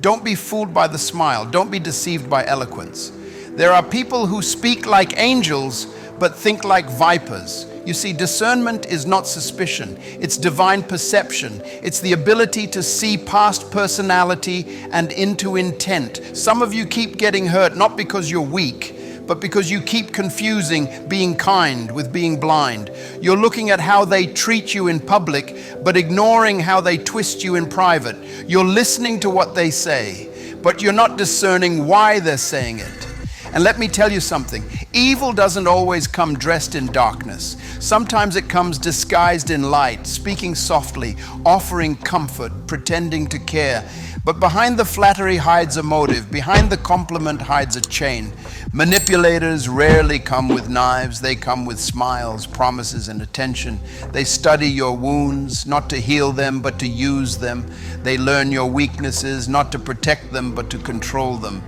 Don't be fooled by the smile. Don't be deceived by eloquence. There are people who speak like angels, but think like vipers. You see, discernment is not suspicion. It's divine perception. It's the ability to see past personality and into intent. Some of you keep getting hurt, not because you're weak, but because you keep confusing being kind with being blind. You're looking at how they treat you in public, but ignoring how they twist you in private. You're listening to what they say, but you're not discerning why they're saying it. And let me tell you something, evil doesn't always come dressed in darkness. Sometimes it comes disguised in light, speaking softly, offering comfort, pretending to care. But behind the flattery hides a motive. Behind the compliment hides a chain. Manipulators rarely come with knives. They come with smiles, promises, and attention. They study your wounds, not to heal them, but to use them. They learn your weaknesses, not to protect them, but to control them.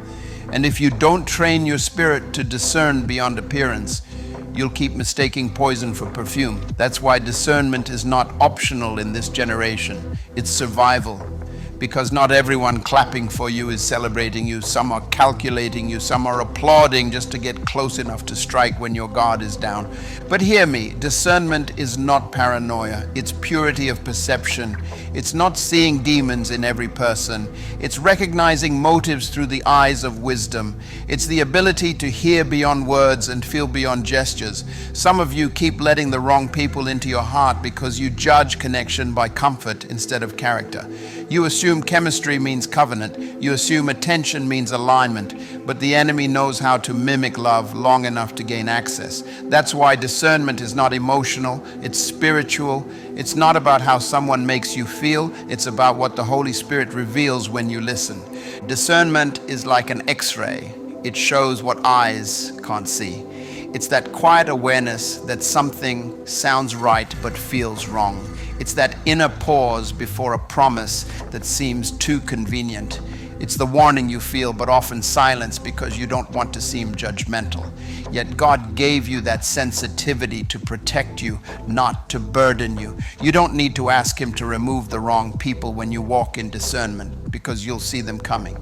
And if you don't train your spirit to discern beyond appearance, you'll keep mistaking poison for perfume. That's why discernment is not optional in this generation. It's survival. Because not everyone clapping for you is celebrating you. Some are calculating you. Some are applauding just to get close enough to strike when your guard is down. But hear me, discernment is not paranoia. It's purity of perception. It's not seeing demons in every person. It's recognizing motives through the eyes of wisdom. It's the ability to hear beyond words and feel beyond gestures. Some of you keep letting the wrong people into your heart because you judge connection by comfort instead of character. You assume chemistry means covenant. You assume attention means alignment. But the enemy knows how to mimic love long enough to gain access. That's why discernment is not emotional. It's spiritual. It's not about how someone makes you feel. It's about what the Holy Spirit reveals when you listen. Discernment is like an X-ray. It shows what eyes can't see. It's that quiet awareness that something sounds right but feels wrong. It's that inner pause before a promise that seems too convenient. It's the warning you feel but often silence because you don't want to seem judgmental. Yet God gave you that sensitivity to protect you, not to burden you. You don't need to ask Him to remove the wrong people when you walk in discernment because you'll see them coming.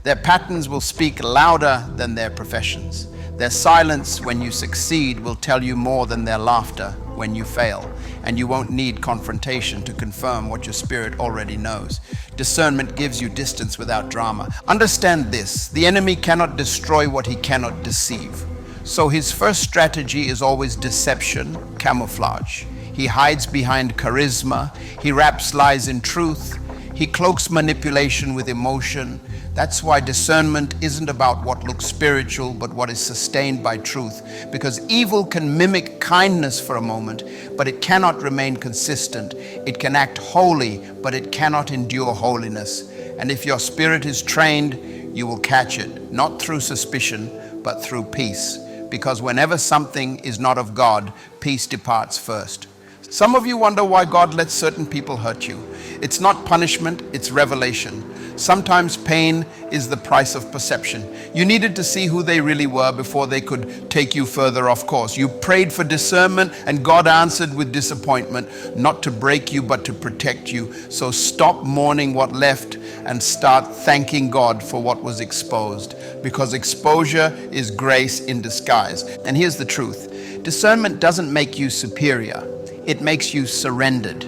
Their patterns will speak louder than their professions. Their silence when you succeed will tell you more than their laughter when you fail. And you won't need confrontation to confirm what your spirit already knows. Discernment gives you distance without drama. Understand this, the enemy cannot destroy what he cannot deceive. So his first strategy is always deception, camouflage. He hides behind charisma. He wraps lies in truth. He cloaks manipulation with emotion. That's why discernment isn't about what looks spiritual, but what is sustained by truth. Because evil can mimic kindness for a moment, but it cannot remain consistent. It can act holy, but it cannot endure holiness. And if your spirit is trained, you will catch it, not through suspicion, but through peace. Because whenever something is not of God, peace departs first. Some of you wonder why God lets certain people hurt you. It's not punishment, it's revelation. Sometimes pain is the price of perception. You needed to see who they really were before they could take you further off course. You prayed for discernment and God answered with disappointment, not to break you but to protect you. So stop mourning what left and start thanking God for what was exposed, because exposure is grace in disguise. And here's the truth. Discernment doesn't make you superior. It makes you surrendered.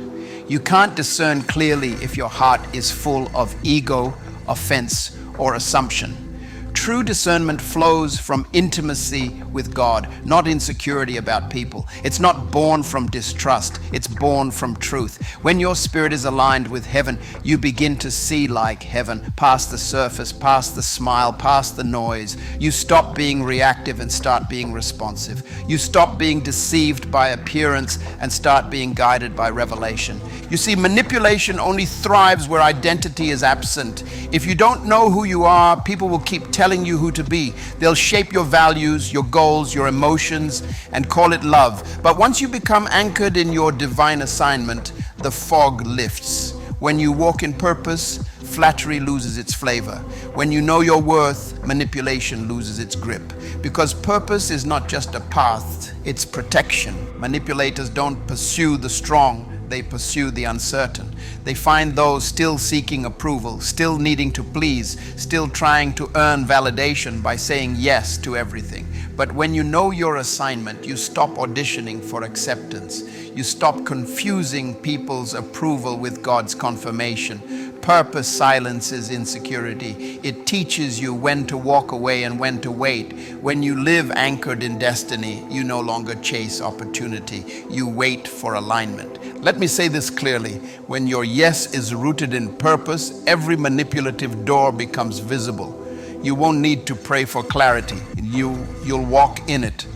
You can't discern clearly if your heart is full of ego, offense, or assumption. True discernment flows from intimacy with God, not insecurity about people. It's not born from distrust, it's born from truth. When your spirit is aligned with heaven, you begin to see like heaven, past the surface, past the smile, past the noise. You stop being reactive and start being responsive. You stop being deceived by appearance and start being guided by revelation. You see, manipulation only thrives where identity is absent. If you don't know who you are, people will keep telling you who to be. They'll shape your values, your goals, your emotions, and call it love. But once you become anchored in your divine assignment, the fog lifts. When you walk in purpose, flattery loses its flavor. When you know your worth, manipulation loses its grip. Because purpose is not just a path, it's protection. Manipulators don't pursue the strong, they pursue the uncertain. They find those still seeking approval, still needing to please, still trying to earn validation by saying yes to everything. But when you know your assignment, you stop auditioning for acceptance. You stop confusing people's approval with God's confirmation. Purpose silences insecurity. It teaches you when to walk away and when to wait. When you live anchored in destiny, you no longer chase opportunity. You wait for alignment. Let me say this clearly. When your yes is rooted in purpose, every manipulative door becomes visible. You won't need to pray for clarity. You'll walk in it.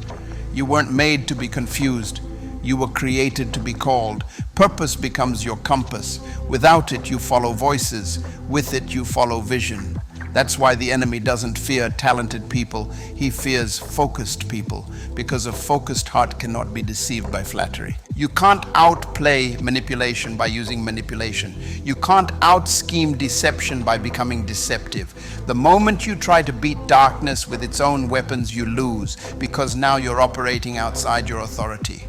You weren't made to be confused. You were created to be called. Purpose becomes your compass. Without it, you follow voices. With it, you follow vision. That's why the enemy doesn't fear talented people. He fears focused people, because a focused heart cannot be deceived by flattery. You can't outplay manipulation by using manipulation. You can't out-scheme deception by becoming deceptive. The moment you try to beat darkness with its own weapons, you lose, because now you're operating outside your authority.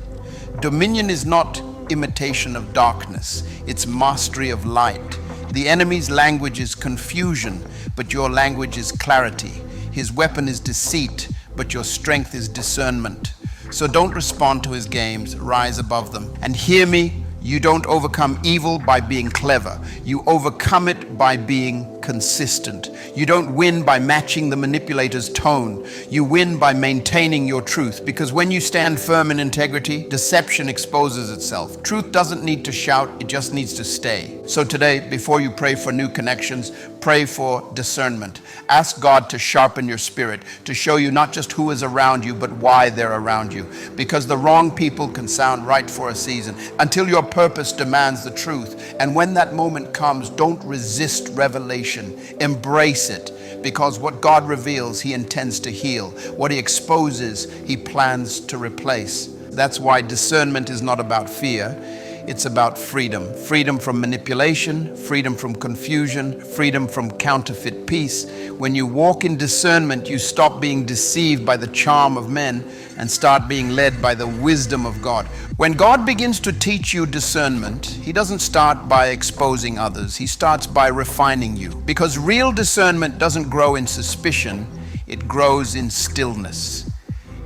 Dominion is not imitation of darkness, it's mastery of light. The enemy's language is confusion, but your language is clarity. His weapon is deceit, but your strength is discernment. So don't respond to his games, rise above them. And hear me, you don't overcome evil by being clever. You overcome it by being consistent. You don't win by matching the manipulator's tone. You win by maintaining your truth, because when you stand firm in integrity, deception exposes itself. Truth doesn't need to shout, it just needs to stay. So today, before you pray for new connections, pray for discernment. Ask God to sharpen your spirit, to show you not just who is around you, but why they're around you. Because the wrong people can sound right for a season, until your purpose demands the truth. And when that moment comes, don't resist revelation. Embrace it, because what God reveals, he intends to heal. What he exposes, he plans to replace. That's why discernment is not about fear. It's about freedom. Freedom from manipulation, freedom from confusion, freedom from counterfeit peace. When you walk in discernment, you stop being deceived by the charm of men and start being led by the wisdom of God. When God begins to teach you discernment, he doesn't start by exposing others. He starts by refining you. Because real discernment doesn't grow in suspicion, it grows in stillness.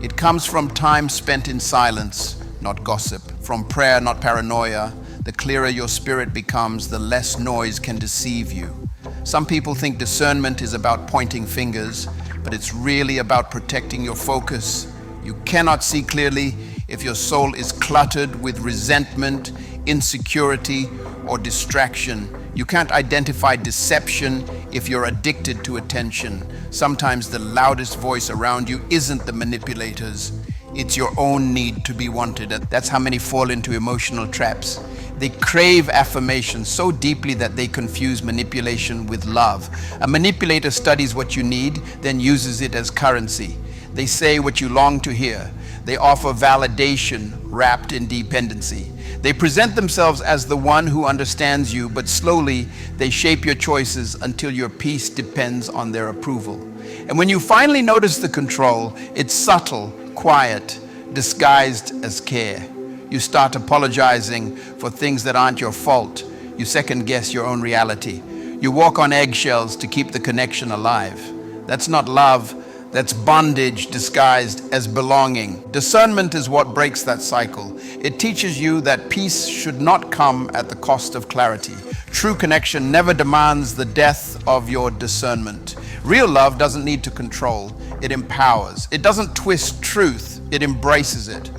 It comes from time spent in silence, not gossip. From prayer, not paranoia. The clearer your spirit becomes, the less noise can deceive you. Some people think discernment is about pointing fingers, but it's really about protecting your focus. You cannot see clearly if your soul is cluttered with resentment, insecurity, or distraction. You can't identify deception if you're addicted to attention. Sometimes the loudest voice around you isn't the manipulator's. It's your own need to be wanted. That's how many fall into emotional traps. They crave affirmation so deeply that they confuse manipulation with love. A manipulator studies what you need, then uses it as currency. They say what you long to hear. They offer validation wrapped in dependency. They present themselves as the one who understands you, but slowly they shape your choices until your peace depends on their approval. And when you finally notice the control, it's subtle, quiet, disguised as care. You start apologizing for things that aren't your fault. You second guess your own reality. You walk on eggshells to keep the connection alive. That's not love, that's bondage disguised as belonging. Discernment is what breaks that cycle. It teaches you that peace should not come at the cost of clarity. True connection never demands the death of your discernment. Real love doesn't need to control, it empowers. It doesn't twist truth, it embraces it.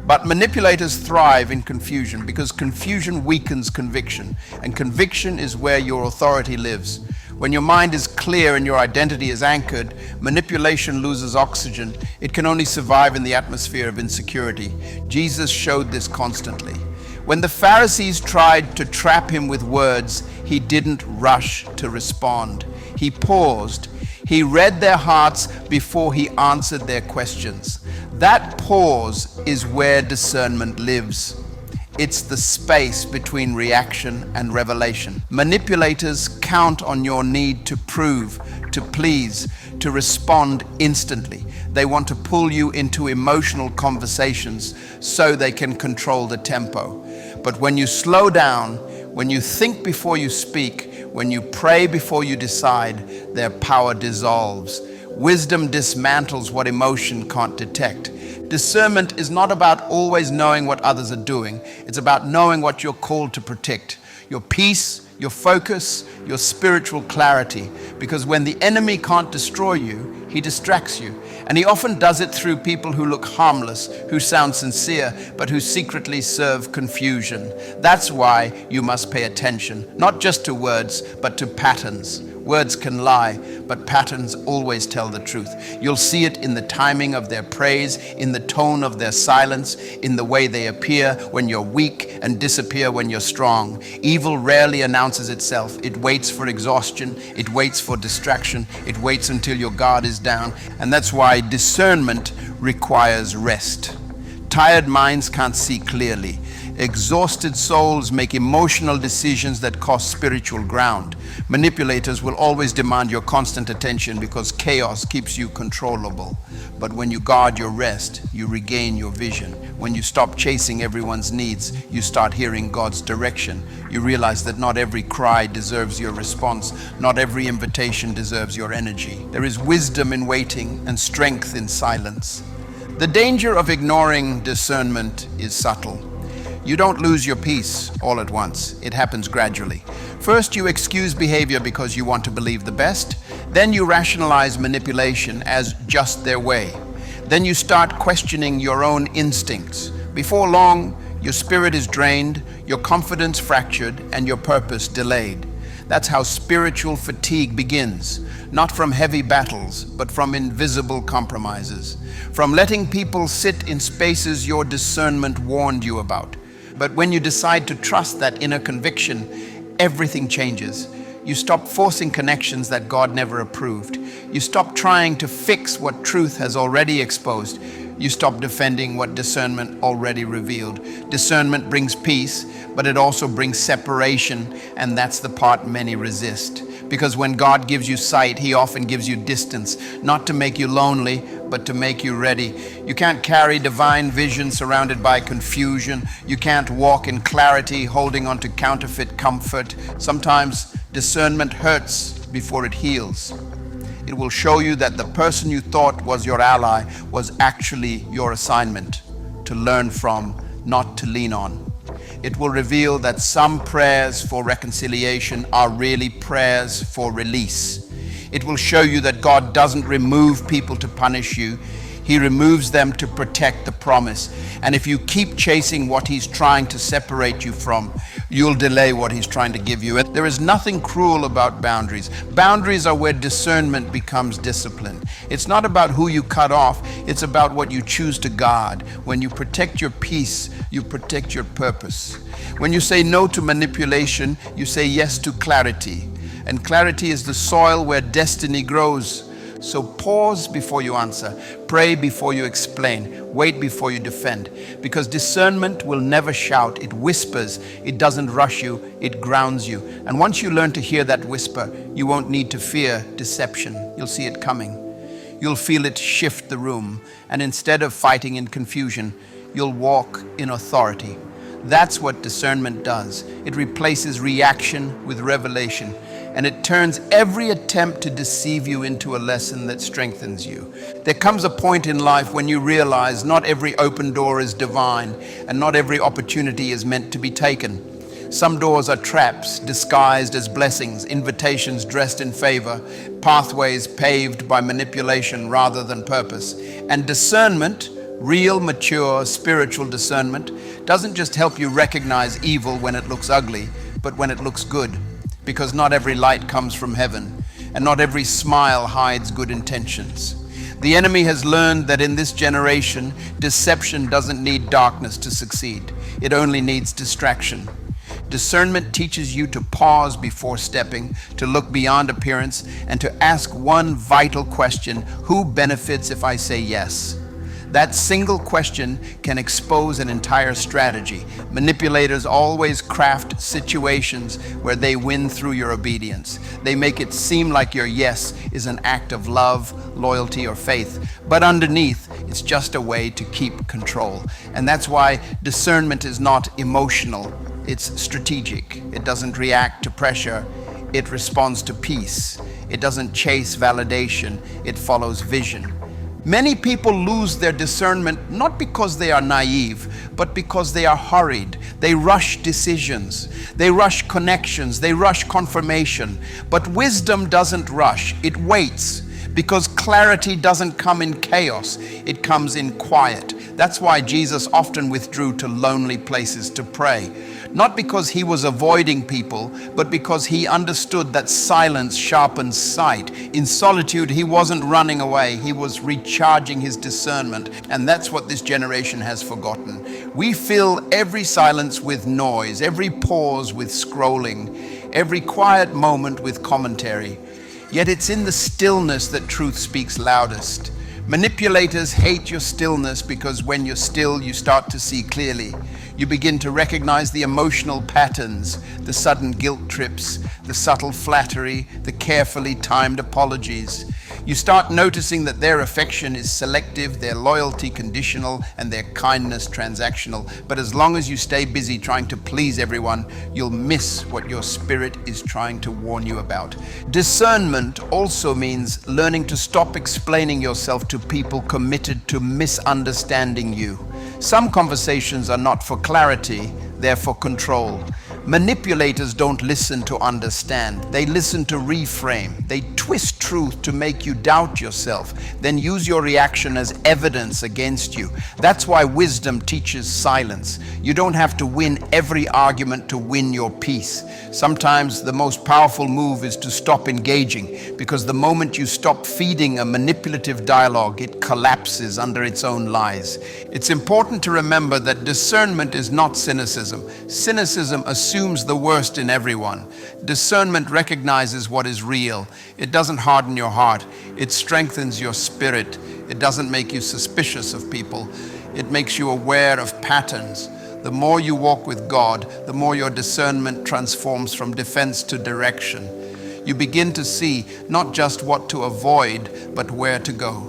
But manipulators thrive in confusion, because confusion weakens conviction, and conviction is where your authority lives. When your mind is clear and your identity is anchored, manipulation loses oxygen. It can only survive in the atmosphere of insecurity. Jesus showed this constantly. When the Pharisees tried to trap him with words, he didn't rush to respond. He paused. He read their hearts before he answered their questions. That pause is where discernment lives. It's the space between reaction and revelation. Manipulators count on your need to prove, to please, to respond instantly. They want to pull you into emotional conversations so they can control the tempo. But when you slow down, when you think before you speak, when you pray before you decide, their power dissolves. Wisdom dismantles what emotion can't detect. Discernment is not about always knowing what others are doing. It's about knowing what you're called to protect. Your peace, your focus, your spiritual clarity. Because when the enemy can't destroy you, he distracts you. And he often does it through people who look harmless, who sound sincere, but who secretly serve confusion. That's why you must pay attention, not just to words, but to patterns. Words can lie, but patterns always tell the truth. You'll see it in the timing of their praise, in the tone of their silence, in the way they appear when you're weak and disappear when you're strong. Evil rarely announces itself. It waits for exhaustion. It waits for distraction. It waits until your guard is down. And that's why discernment requires rest. Tired minds can't see clearly. Exhausted souls make emotional decisions that cost spiritual ground. Manipulators will always demand your constant attention because chaos keeps you controllable. But when you guard your rest, you regain your vision. When you stop chasing everyone's needs, you start hearing God's direction. You realize that not every cry deserves your response. Not every invitation deserves your energy. There is wisdom in waiting and strength in silence. The danger of ignoring discernment is subtle. You don't lose your peace all at once. It happens gradually. First, you excuse behavior because you want to believe the best. Then you rationalize manipulation as just their way. Then you start questioning your own instincts. Before long, your spirit is drained, your confidence fractured, and your purpose delayed. That's how spiritual fatigue begins, not from heavy battles, but from invisible compromises, from letting people sit in spaces your discernment warned you about. But when you decide to trust that inner conviction, everything changes. You stop forcing connections that God never approved. You stop trying to fix what truth has already exposed. You stop defending what discernment already revealed. Discernment brings peace, but it also brings separation, and that's the part many resist. Because when God gives you sight, He often gives you distance, not to make you lonely, but to make you ready. You can't carry divine vision surrounded by confusion. You can't walk in clarity holding on to counterfeit comfort. Sometimes discernment hurts before it heals. It will show you that the person you thought was your ally was actually your assignment to learn from, not to lean on. It will reveal that some prayers for reconciliation are really prayers for release. It will show you that God doesn't remove people to punish you. He removes them to protect the promise. And if you keep chasing what He's trying to separate you from, you'll delay what He's trying to give you. There is nothing cruel about boundaries. Boundaries are where discernment becomes discipline. It's not about who you cut off, it's about what you choose to guard. When you protect your peace, you protect your purpose. When you say no to manipulation, you say yes to clarity. And clarity is the soil where destiny grows. So pause before you answer, pray before you explain, wait before you defend. Because discernment will never shout, it whispers, it doesn't rush you, it grounds you. And once you learn to hear that whisper, you won't need to fear deception. You'll see it coming. You'll feel it shift the room. And instead of fighting in confusion, you'll walk in authority. That's what discernment does. It replaces reaction with revelation. And it turns every attempt to deceive you into a lesson that strengthens you. There comes a point in life when you realize not every open door is divine, and not every opportunity is meant to be taken. Some doors are traps disguised as blessings, invitations dressed in favor, pathways paved by manipulation rather than purpose. And discernment, real, mature, spiritual discernment, doesn't just help you recognize evil when it looks ugly, but when it looks good. Because not every light comes from heaven, and not every smile hides good intentions. The enemy has learned that in this generation, deception doesn't need darkness to succeed. It only needs distraction. Discernment teaches you to pause before stepping, to look beyond appearance, and to ask one vital question: who benefits if I say yes? That single question can expose an entire strategy. Manipulators always craft situations where they win through your obedience. They make it seem like your yes is an act of love, loyalty, or faith, but underneath, it's just a way to keep control. And that's why discernment is not emotional, it's strategic. It doesn't react to pressure, it responds to peace. It doesn't chase validation, it follows vision. Many people lose their discernment not because they are naive, but because they are hurried. They rush decisions, they rush connections, they rush confirmation. But wisdom doesn't rush, it waits, because clarity doesn't come in chaos, it comes in quiet. That's why Jesus often withdrew to lonely places to pray. Not because he was avoiding people, but because he understood that silence sharpens sight. In solitude, he wasn't running away, he was recharging his discernment. And that's what this generation has forgotten. We fill every silence with noise, every pause with scrolling, every quiet moment with commentary. Yet it's in the stillness that truth speaks loudest. Manipulators hate your stillness because when you're still, you start to see clearly. You begin to recognize the emotional patterns, the sudden guilt trips, the subtle flattery, the carefully timed apologies. You start noticing that their affection is selective, their loyalty conditional, and their kindness transactional. But as long as you stay busy trying to please everyone, you'll miss what your spirit is trying to warn you about. Discernment also means learning to stop explaining yourself to people committed to misunderstanding you. Some conversations are not for clarity, they're for control. Manipulators don't listen to understand, they listen to reframe. They twist truth to make you doubt yourself, then use your reaction as evidence against you. That's why wisdom teaches silence. You don't have to win every argument to win your peace. Sometimes the most powerful move is to stop engaging, because the moment you stop feeding a manipulative dialogue, it collapses under its own lies. It's important to remember that discernment is not cynicism. Cynicism assumes the worst in everyone. Discernment recognizes what is real. It doesn't harden your heart. It strengthens your spirit. It doesn't make you suspicious of people. It makes you aware of patterns. The more you walk with God, the more your discernment transforms from defense to direction. You begin to see not just what to avoid, but where to go.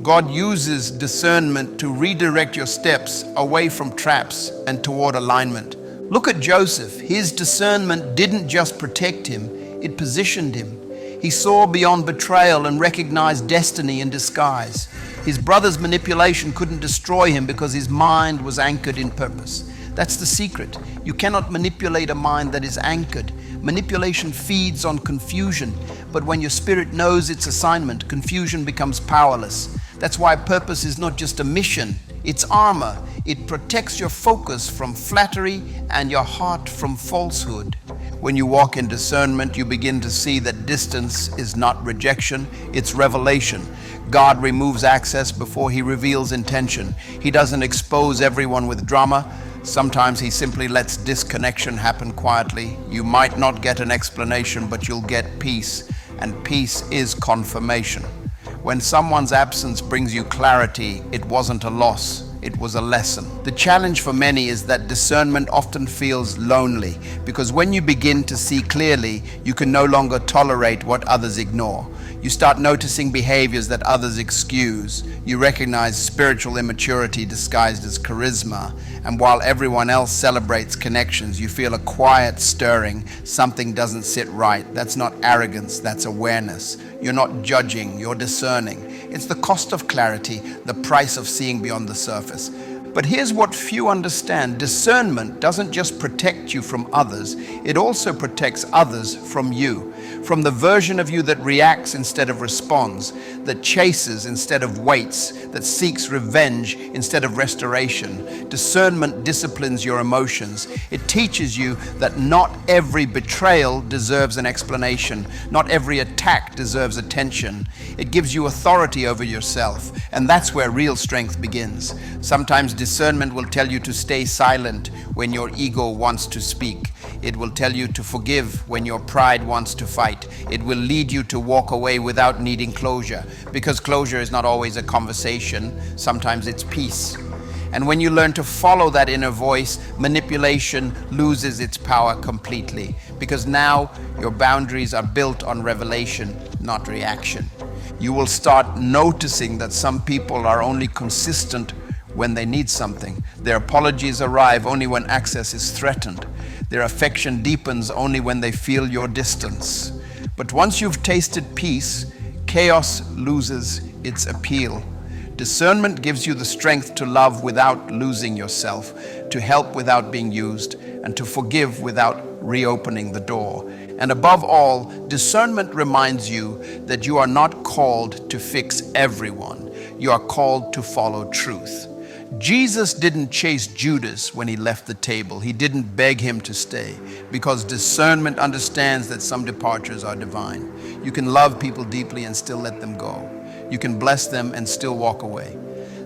God uses discernment to redirect your steps away from traps and toward alignment. Look at Joseph. His discernment didn't just protect him, it positioned him. He saw beyond betrayal and recognized destiny in disguise. His brother's manipulation couldn't destroy him because his mind was anchored in purpose. That's the secret. You cannot manipulate a mind that is anchored. Manipulation feeds on confusion, but when your spirit knows its assignment, confusion becomes powerless. That's why purpose is not just a mission, it's armor. It protects your focus from flattery and your heart from falsehood. When you walk in discernment, you begin to see that distance is not rejection, it's revelation. God removes access before he reveals intention. He doesn't expose everyone with drama. Sometimes he simply lets disconnection happen quietly. You might not get an explanation, but you'll get peace, and peace is confirmation. When someone's absence brings you clarity, it wasn't a loss, it was a lesson. The challenge for many is that discernment often feels lonely, because when you begin to see clearly, you can no longer tolerate what others ignore. You start noticing behaviors that others excuse. You recognize spiritual immaturity disguised as charisma. And while everyone else celebrates connections, you feel a quiet stirring. Something doesn't sit right. That's not arrogance, that's awareness. You're not judging, you're discerning. It's the cost of clarity, the price of seeing beyond the surface. But here's what few understand. Discernment doesn't just protect you from others, it also protects others from you. From the version of you that reacts instead of responds, that chases instead of waits, that seeks revenge instead of restoration. Discernment disciplines your emotions. It teaches you that not every betrayal deserves an explanation. Not every attack deserves attention. It gives you authority over yourself, and that's where real strength begins. Sometimes discernment will tell you to stay silent when your ego wants to speak. It will tell you to forgive when your pride wants to fight. It will lead you to walk away without needing closure, because closure is not always a conversation. Sometimes it's peace. And when you learn to follow that inner voice, manipulation loses its power completely, because now your boundaries are built on revelation, not reaction. You will start noticing that some people are only consistent when they need something. Their apologies arrive only when access is threatened. Their affection deepens only when they feel your distance. But once you've tasted peace, chaos loses its appeal. Discernment gives you the strength to love without losing yourself, to help without being used, and to forgive without reopening the door. And above all, discernment reminds you that you are not called to fix everyone. You are called to follow truth. Jesus didn't chase Judas when he left the table. He didn't beg him to stay, because discernment understands that some departures are divine. You can love people deeply and still let them go. You can bless them and still walk away.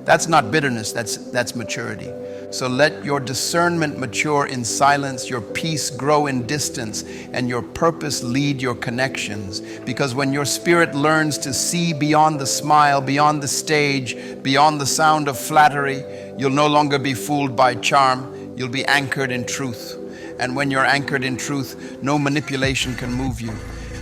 That's not bitterness, that's maturity. So let your discernment mature in silence, your peace grow in distance, and your purpose lead your connections. Because when your spirit learns to see beyond the smile, beyond the stage, beyond the sound of flattery, you'll no longer be fooled by charm. You'll be anchored in truth. And when you're anchored in truth, no manipulation can move you.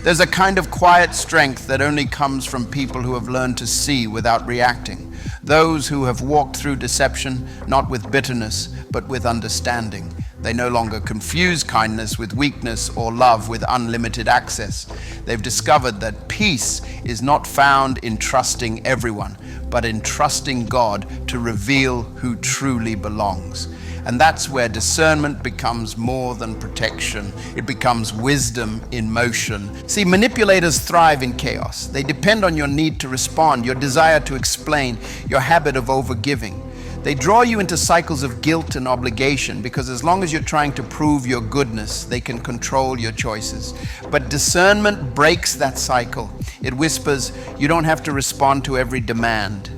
There's a kind of quiet strength that only comes from people who have learned to see without reacting. Those who have walked through deception, not with bitterness, but with understanding. They no longer confuse kindness with weakness or love with unlimited access. They've discovered that peace is not found in trusting everyone, but in trusting God to reveal who truly belongs. And that's where discernment becomes more than protection. It becomes wisdom in motion. See, manipulators thrive in chaos. They depend on your need to respond, your desire to explain, your habit of overgiving. They draw you into cycles of guilt and obligation, because as long as you're trying to prove your goodness, they can control your choices. But discernment breaks that cycle. It whispers, you don't have to respond to every demand.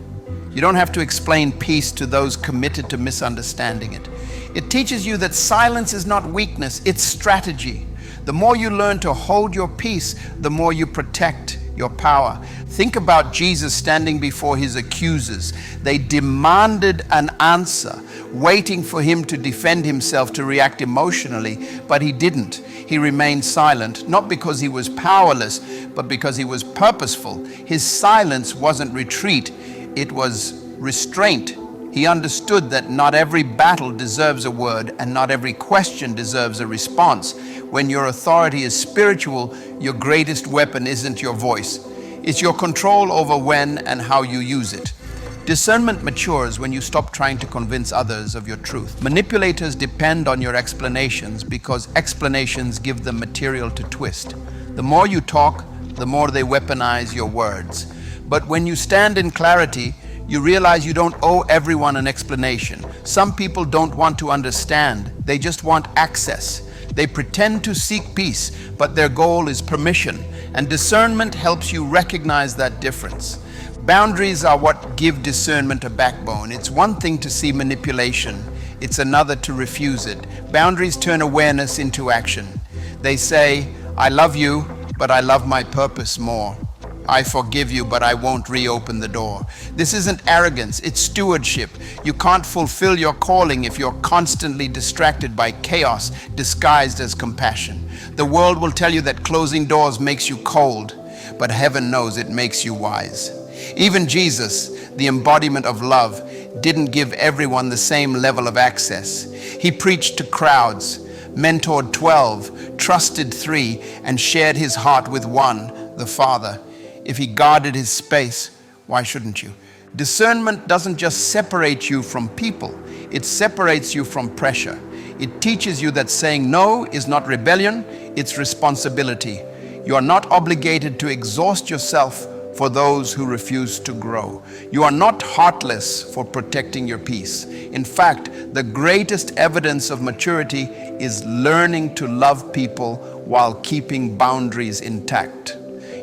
You don't have to explain peace to those committed to misunderstanding it. It teaches you that silence is not weakness, it's strategy. The more you learn to hold your peace, the more you protect your power. Think about Jesus standing before his accusers. They demanded an answer, waiting for him to defend himself, to react emotionally, but he didn't. He remained silent, not because he was powerless, but because he was purposeful. His silence wasn't retreat, it was restraint. He understood that not every battle deserves a word, and not every question deserves a response. When your authority is spiritual, your greatest weapon isn't your voice. It's your control over when and how you use it. Discernment matures when you stop trying to convince others of your truth. Manipulators depend on your explanations because explanations give them material to twist. The more you talk, the more they weaponize your words. But when you stand in clarity, you realize you don't owe everyone an explanation. Some people don't want to understand, they just want access. They pretend to seek peace, but their goal is permission. And discernment helps you recognize that difference. Boundaries are what give discernment a backbone. It's one thing to see manipulation, it's another to refuse it. Boundaries turn awareness into action. They say, I love you, but I love my purpose more. I forgive you, but I won't reopen the door. This isn't arrogance, it's stewardship. You can't fulfill your calling if you're constantly distracted by chaos disguised as compassion. The world will tell you that closing doors makes you cold, but heaven knows it makes you wise. Even Jesus, the embodiment of love, didn't give everyone the same level of access. He preached to crowds, mentored 12, trusted 3, and shared his heart with one, the Father. If he guarded his space, why shouldn't you? Discernment doesn't just separate you from people, it separates you from pressure. It teaches you that saying no is not rebellion, it's responsibility. You are not obligated to exhaust yourself for those who refuse to grow. You are not heartless for protecting your peace. In fact, the greatest evidence of maturity is learning to love people while keeping boundaries intact.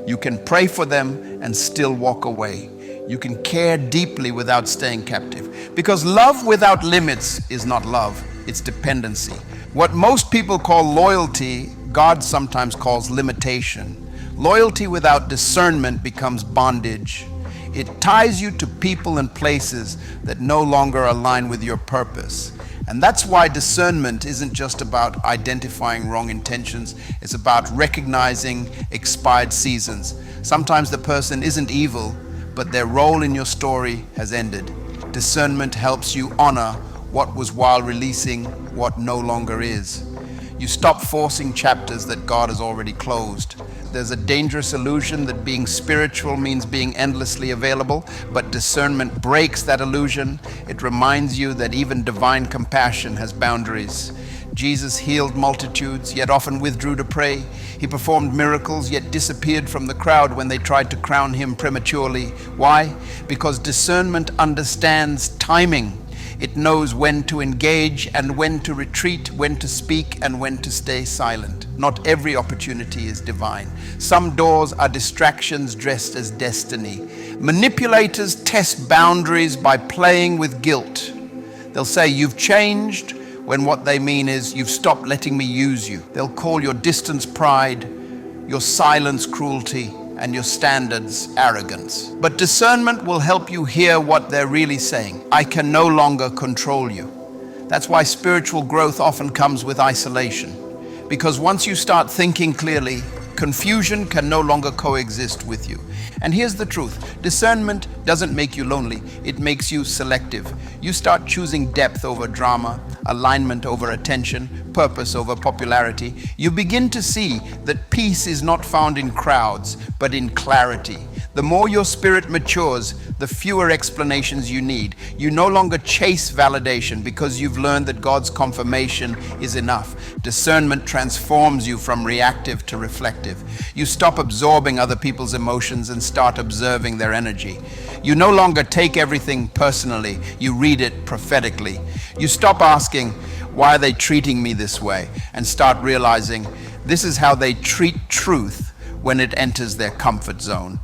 You can pray for them and still walk away. You can care deeply without staying captive. Because love without limits is not love, it's dependency. What most people call loyalty, God sometimes calls limitation. Loyalty without discernment becomes bondage. It ties you to people and places that no longer align with your purpose. And that's why discernment isn't just about identifying wrong intentions, it's about recognizing expired seasons. Sometimes the person isn't evil, but their role in your story has ended. Discernment helps you honor what was while releasing what no longer is. You stop forcing chapters that God has already closed. There's a dangerous illusion that being spiritual means being endlessly available, but discernment breaks that illusion. It reminds you that even divine compassion has boundaries. Jesus healed multitudes, yet often withdrew to pray. He performed miracles, yet disappeared from the crowd when they tried to crown him prematurely. Why? Because discernment understands timing. It knows when to engage and when to retreat, when to speak and when to stay silent. Not every opportunity is divine. Some doors are distractions dressed as destiny. Manipulators test boundaries by playing with guilt. They'll say, "You've changed," when what they mean is, "You've stopped letting me use you." They'll call your distance pride, your silence cruelty, and your standards arrogance. But discernment will help you hear what they're really saying. I can no longer control you. That's why spiritual growth often comes with isolation. Because once you start thinking clearly, confusion can no longer coexist with you. And here's the truth. Discernment doesn't make you lonely. It makes you selective. You start choosing depth over drama, alignment over attention, purpose over popularity. You begin to see that peace is not found in crowds, but in clarity. The more your spirit matures, the fewer explanations you need. You no longer chase validation because you've learned that God's confirmation is enough. Discernment transforms you from reactive to reflective. You stop absorbing other people's emotions and start observing their energy. You no longer take everything personally. You read it prophetically. You stop asking, "Why are they treating me this way?" and start realizing this is how they treat truth when it enters their comfort zone.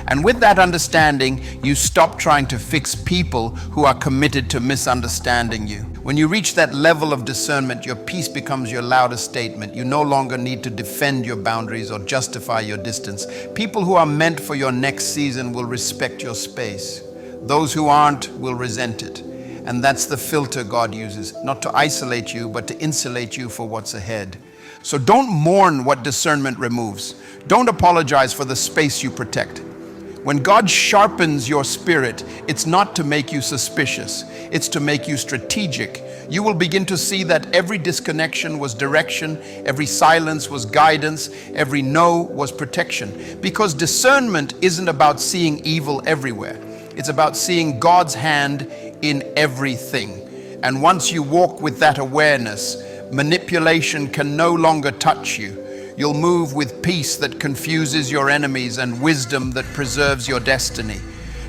And with that understanding, you stop trying to fix people who are committed to misunderstanding you. When you reach that level of discernment, your peace becomes your loudest statement. You no longer need to defend your boundaries or justify your distance. People who are meant for your next season will respect your space. Those who aren't will resent it. And that's the filter God uses, not to isolate you, but to insulate you for what's ahead. So don't mourn what discernment removes. Don't apologize for the space you protect. When God sharpens your spirit, it's not to make you suspicious, it's to make you strategic. You will begin to see that every disconnection was direction, every silence was guidance, every no was protection. Because discernment isn't about seeing evil everywhere, it's about seeing God's hand in everything. And once you walk with that awareness, manipulation can no longer touch you. You'll move with peace that confuses your enemies and wisdom that preserves your destiny.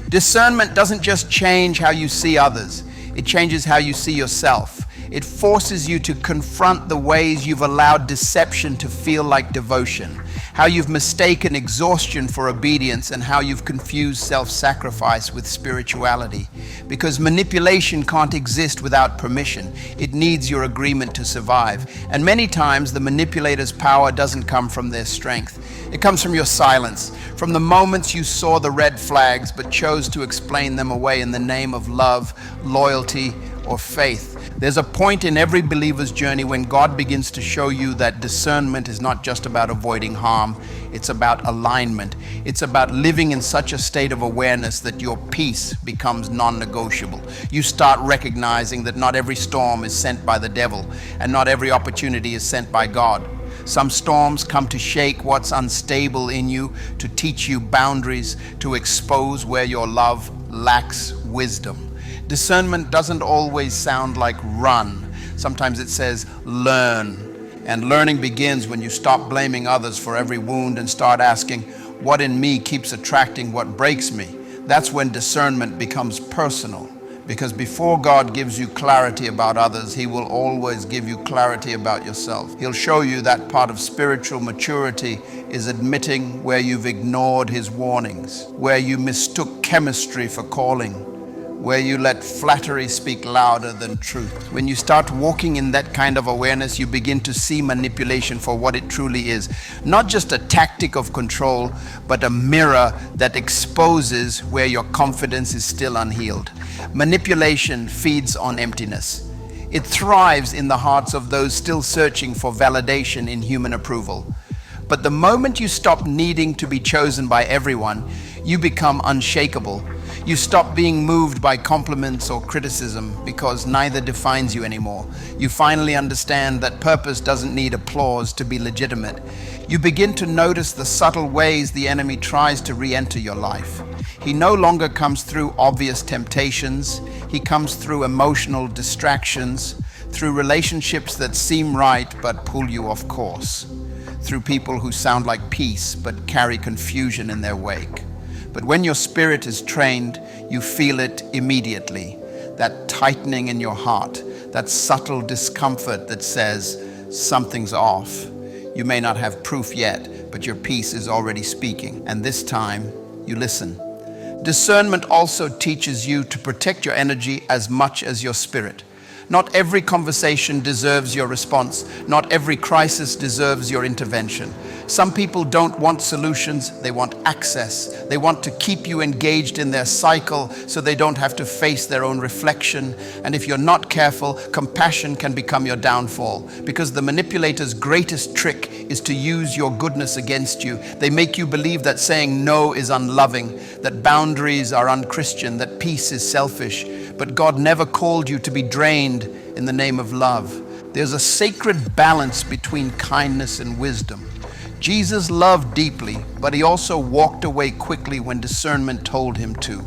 Discernment doesn't just change how you see others, it changes how you see yourself. It forces you to confront the ways you've allowed deception to feel like devotion, how you've mistaken exhaustion for obedience, and how you've confused self-sacrifice with spirituality. Because manipulation can't exist without permission. It needs your agreement to survive. And many times the manipulator's power doesn't come from their strength. It comes from your silence, from the moments you saw the red flags but chose to explain them away in the name of love, loyalty, or faith. There's a point in every believer's journey when God begins to show you that discernment is not just about avoiding harm, it's about alignment. It's about living in such a state of awareness that your peace becomes non-negotiable. You start recognizing that not every storm is sent by the devil, and not every opportunity is sent by God. Some storms come to shake what's unstable in you, to teach you boundaries, to expose where your love lacks wisdom. Discernment doesn't always sound like run. Sometimes it says learn. And learning begins when you stop blaming others for every wound and start asking, what in me keeps attracting what breaks me? That's when discernment becomes personal. Because before God gives you clarity about others, He will always give you clarity about yourself. He'll show you that part of spiritual maturity is admitting where you've ignored His warnings, where you mistook chemistry for calling, where you let flattery speak louder than truth. When you start walking in that kind of awareness, you begin to see manipulation for what it truly is. Not just a tactic of control, but a mirror that exposes where your confidence is still unhealed. Manipulation feeds on emptiness. It thrives in the hearts of those still searching for validation in human approval. But the moment you stop needing to be chosen by everyone, you become unshakable. You stop being moved by compliments or criticism because neither defines you anymore. You finally understand that purpose doesn't need applause to be legitimate. You begin to notice the subtle ways the enemy tries to re-enter your life. He no longer comes through obvious temptations. He comes through emotional distractions, through relationships that seem right but pull you off course, through people who sound like peace but carry confusion in their wake. But when your spirit is trained, you feel it immediately. That tightening in your heart, that subtle discomfort that says something's off. You may not have proof yet, but your peace is already speaking. And this time, you listen. Discernment also teaches you to protect your energy as much as your spirit. Not every conversation deserves your response. Not every crisis deserves your intervention. Some people don't want solutions, they want access. They want to keep you engaged in their cycle so they don't have to face their own reflection. And if you're not careful, compassion can become your downfall, because the manipulator's greatest trick is to use your goodness against you. They make you believe that saying no is unloving, that boundaries are unchristian, that peace is selfish. But God never called you to be drained in the name of love. There's a sacred balance between kindness and wisdom. Jesus loved deeply, but he also walked away quickly when discernment told him to.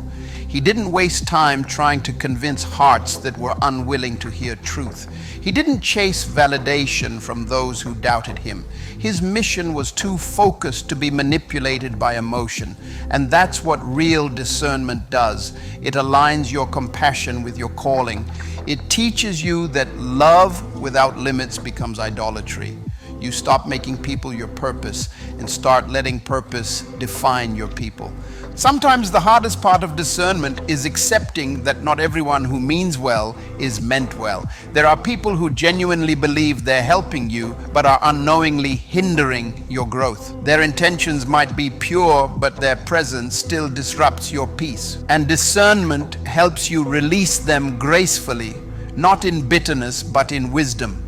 He didn't waste time trying to convince hearts that were unwilling to hear truth. He didn't chase validation from those who doubted him. His mission was too focused to be manipulated by emotion. And that's what real discernment does. It aligns your compassion with your calling. It teaches you that love without limits becomes idolatry. You stop making people your purpose and start letting purpose define your people. Sometimes the hardest part of discernment is accepting that not everyone who means well is meant well. There are people who genuinely believe they're helping you, but are unknowingly hindering your growth. Their intentions might be pure, but their presence still disrupts your peace. And discernment helps you release them gracefully, not in bitterness, but in wisdom.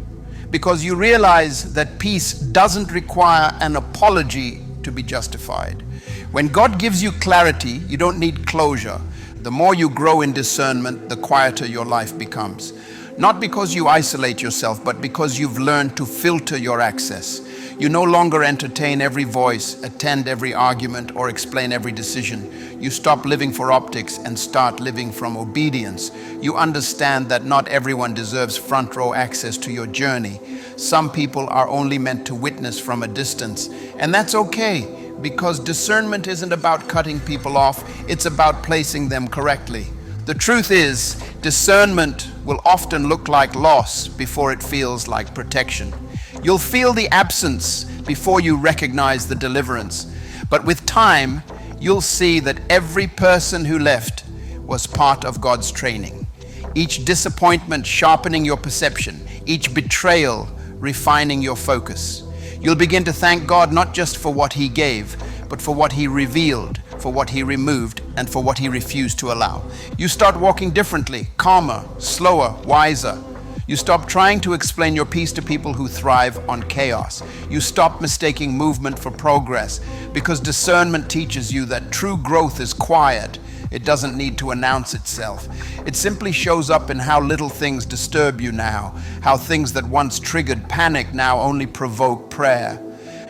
Because you realize that peace doesn't require an apology to be justified. When God gives you clarity, you don't need closure. The more you grow in discernment, the quieter your life becomes. Not because you isolate yourself, but because you've learned to filter your access. You no longer entertain every voice, attend every argument, or explain every decision. You stop living for optics and start living from obedience. You understand that not everyone deserves front row access to your journey. Some people are only meant to witness from a distance. And that's okay, because discernment isn't about cutting people off, it's about placing them correctly. The truth is, discernment will often look like loss before it feels like protection. You'll feel the absence before you recognize the deliverance. But with time, you'll see that every person who left was part of God's training. Each disappointment sharpening your perception, each betrayal refining your focus. You'll begin to thank God not just for what He gave, but for what He revealed, for what He removed, and for what He refused to allow. You start walking differently, calmer, slower, wiser. You stop trying to explain your peace to people who thrive on chaos. You stop mistaking movement for progress, because discernment teaches you that true growth is quiet. It doesn't need to announce itself. It simply shows up in how little things disturb you now, how things that once triggered panic now only provoke prayer.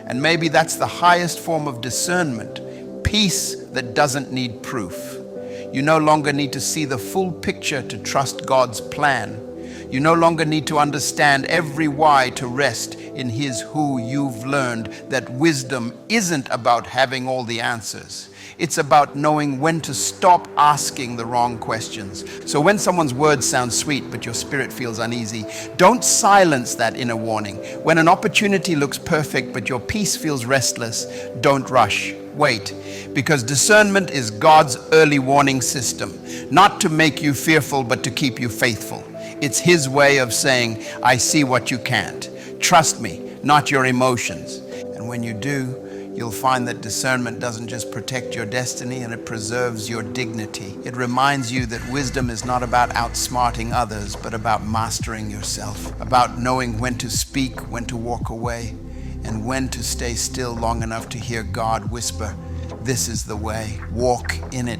And maybe that's the highest form of discernment, peace that doesn't need proof. You no longer need to see the full picture to trust God's plan. You no longer need to understand every why to rest in His who. You've learned that wisdom isn't about having all the answers. It's about knowing when to stop asking the wrong questions. So when someone's words sound sweet, but your spirit feels uneasy, don't silence that inner warning. When an opportunity looks perfect, but your peace feels restless, don't rush. Wait, because discernment is God's early warning system, not to make you fearful, but to keep you faithful. It's His way of saying, I see what you can't. Trust me, not your emotions. And when you do, you'll find that discernment doesn't just protect your destiny, and it preserves your dignity. It reminds you that wisdom is not about outsmarting others, but about mastering yourself, about knowing when to speak, when to walk away, and when to stay still long enough to hear God whisper, this is the way, walk in it.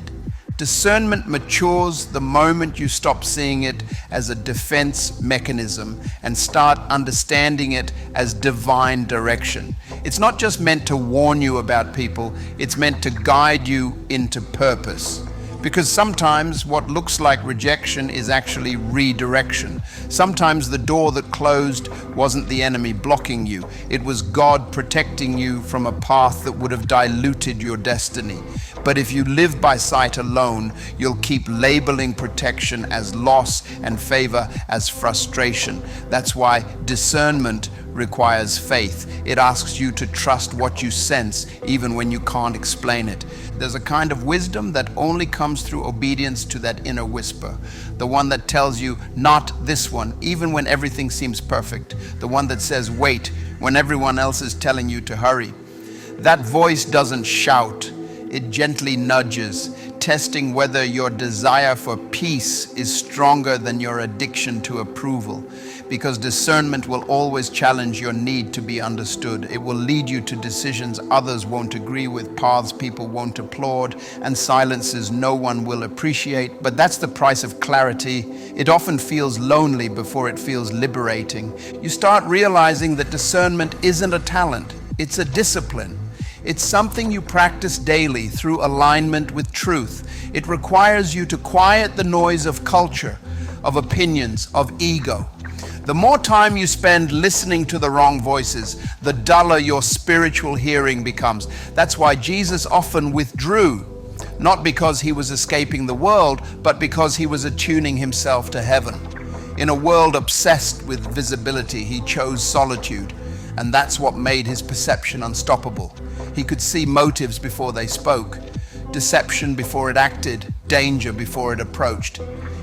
Discernment matures the moment you stop seeing it as a defense mechanism and start understanding it as divine direction. It's not just meant to warn you about people, it's meant to guide you into purpose. Because sometimes what looks like rejection is actually redirection. Sometimes the door that closed wasn't the enemy blocking you. It was God protecting you from a path that would have diluted your destiny. But if you live by sight alone, you'll keep labeling protection as loss and favor as frustration. That's why discernment requires faith. It asks you to trust what you sense, even when you can't explain it. There's a kind of wisdom that only comes through obedience to that inner whisper. The one that tells you, not this one, even when everything seems perfect. The one that says, wait, when everyone else is telling you to hurry. That voice doesn't shout. It gently nudges, testing whether your desire for peace is stronger than your addiction to approval. Because discernment will always challenge your need to be understood. It will lead you to decisions others won't agree with, paths people won't applaud, and silences no one will appreciate. But that's the price of clarity. It often feels lonely before it feels liberating. You start realizing that discernment isn't a talent, it's a discipline. It's something you practice daily through alignment with truth. It requires you to quiet the noise of culture, of opinions, of ego. The more time you spend listening to the wrong voices, the duller your spiritual hearing becomes. That's why Jesus often withdrew, not because he was escaping the world, but because he was attuning himself to heaven. In a world obsessed with visibility, he chose solitude, and that's what made his perception unstoppable. He could see motives before they spoke, deception before it acted, danger before it approached.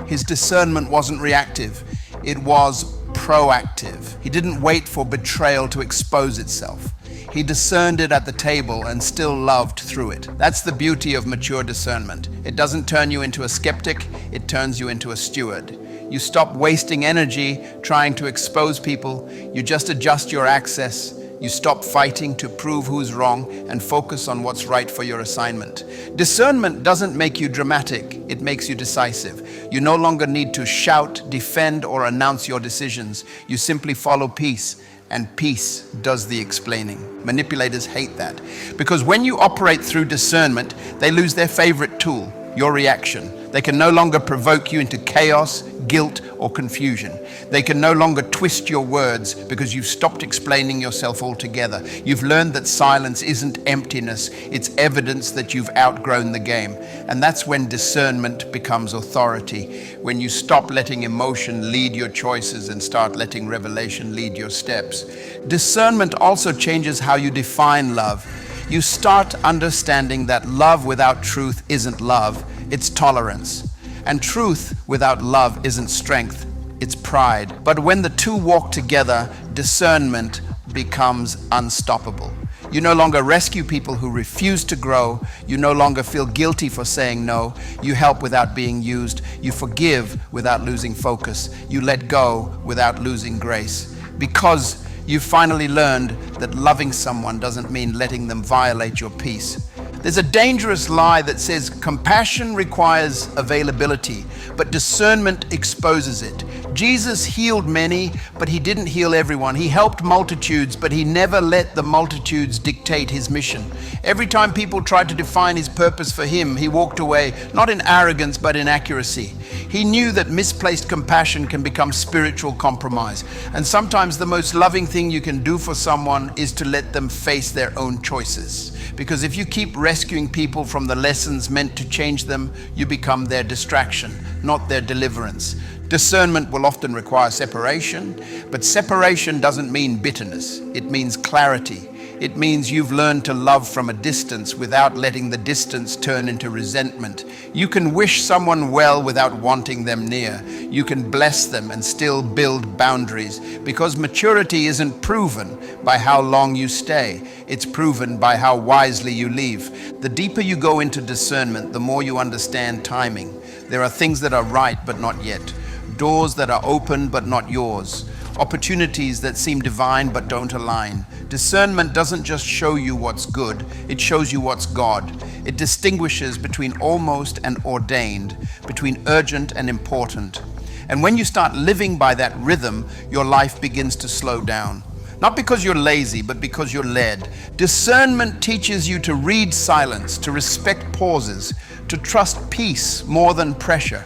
His discernment wasn't reactive, it was proactive. He didn't wait for betrayal to expose itself. He discerned it at the table and still loved through it. That's the beauty of mature discernment. It doesn't turn you into a skeptic, it turns you into a steward. You stop wasting energy trying to expose people, you just adjust your access. You stop fighting to prove who's wrong and focus on what's right for your assignment. Discernment doesn't make you dramatic, it makes you decisive. You no longer need to shout, defend, or announce your decisions. You simply follow peace, and peace does the explaining. Manipulators hate that, because when you operate through discernment, they lose their favorite tool, your reaction. They can no longer provoke you into chaos, guilt, or confusion. They can no longer twist your words because you've stopped explaining yourself altogether. You've learned that silence isn't emptiness, it's evidence that you've outgrown the game. And that's when discernment becomes authority, when you stop letting emotion lead your choices and start letting revelation lead your steps. Discernment also changes how you define love. You start understanding that love without truth isn't love, it's tolerance. And truth without love isn't strength, it's pride. But when the two walk together, discernment becomes unstoppable. You no longer rescue people who refuse to grow. You no longer feel guilty for saying no. You help without being used. You forgive without losing focus. You let go without losing grace. Because you've finally learned that loving someone doesn't mean letting them violate your peace. There's a dangerous lie that says compassion requires availability, but discernment exposes it. Jesus healed many, but he didn't heal everyone. He helped multitudes, but he never let the multitudes dictate his mission. Every time people tried to define his purpose for him, he walked away, not in arrogance, but in accuracy. He knew that misplaced compassion can become spiritual compromise. And sometimes the most loving thing you can do for someone is to let them face their own choices. Because if you keep rescuing people from the lessons meant to change them, you become their distraction, not their deliverance. Discernment will often require separation, but separation doesn't mean bitterness. It means clarity. It means you've learned to love from a distance without letting the distance turn into resentment. You can wish someone well without wanting them near. You can bless them and still build boundaries, because maturity isn't proven by how long you stay. It's proven by how wisely you leave. The deeper you go into discernment, the more you understand timing. There are things that are right but not yet. Doors that are open but not yours. Opportunities that seem divine but don't align. Discernment doesn't just show you what's good, it shows you what's God. It distinguishes between almost and ordained, between urgent and important. And when you start living by that rhythm, your life begins to slow down. Not because you're lazy, but because you're led. Discernment teaches you to read silence, to respect pauses, to trust peace more than pressure.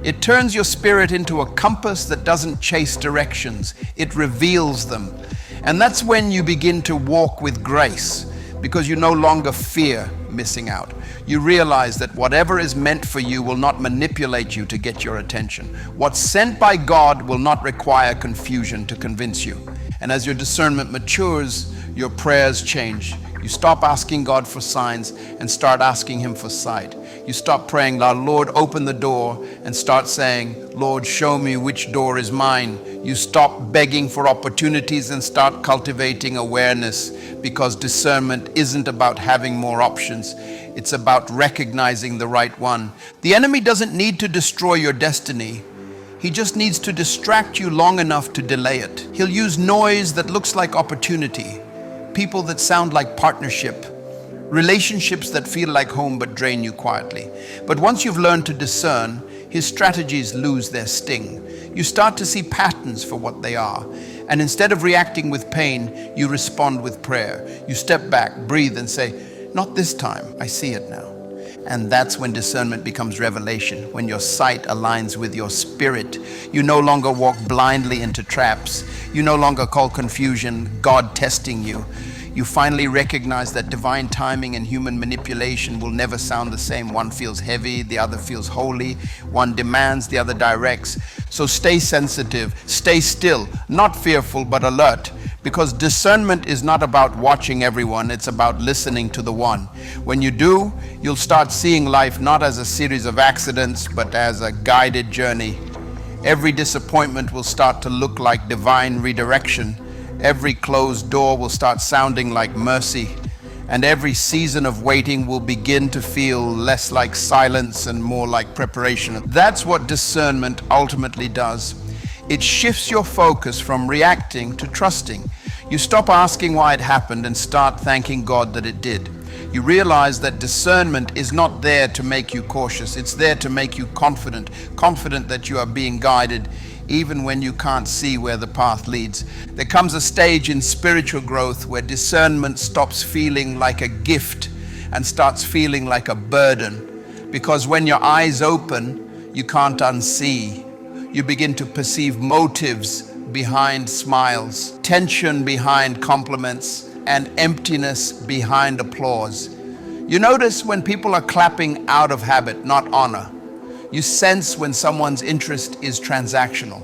It turns your spirit into a compass that doesn't chase directions, it reveals them. And that's when you begin to walk with grace, because you no longer fear missing out. You realize that whatever is meant for you will not manipulate you to get your attention. What's sent by God will not require confusion to convince you. And as your discernment matures, your prayers change. You stop asking God for signs and start asking Him for sight. You stop praying, Lord, open the door, and start saying, Lord, show me which door is mine. You stop begging for opportunities and start cultivating awareness, because discernment isn't about having more options. It's about recognizing the right one. The enemy doesn't need to destroy your destiny. He just needs to distract you long enough to delay it. He'll use noise that looks like opportunity, people that sound like partnership, relationships that feel like home but drain you quietly. But once you've learned to discern, his strategies lose their sting. You start to see patterns for what they are. And instead of reacting with pain, you respond with prayer. You step back, breathe, and say, not this time, I see it now. And that's when discernment becomes revelation, when your sight aligns with your spirit. You no longer walk blindly into traps. You no longer call confusion God testing you. You finally recognize that divine timing and human manipulation will never sound the same. One feels heavy, the other feels holy. One demands, the other directs. So stay sensitive, stay still, not fearful but alert. Because discernment is not about watching everyone, it's about listening to the one. When you do, you'll start seeing life not as a series of accidents, but as a guided journey. Every disappointment will start to look like divine redirection. Every closed door will start sounding like mercy. And every season of waiting will begin to feel less like silence and more like preparation. That's what discernment ultimately does. It shifts your focus from reacting to trusting. You stop asking why it happened and start thanking God that it did. You realize that discernment is not there to make you cautious. It's there to make you confident that you are being guided even when you can't see where the path leads. There comes a stage in spiritual growth where discernment stops feeling like a gift and starts feeling like a burden. Because when your eyes open, you can't unsee. You begin to perceive motives behind smiles, tension behind compliments, and emptiness behind applause. You notice when people are clapping out of habit, not honor. You sense when someone's interest is transactional.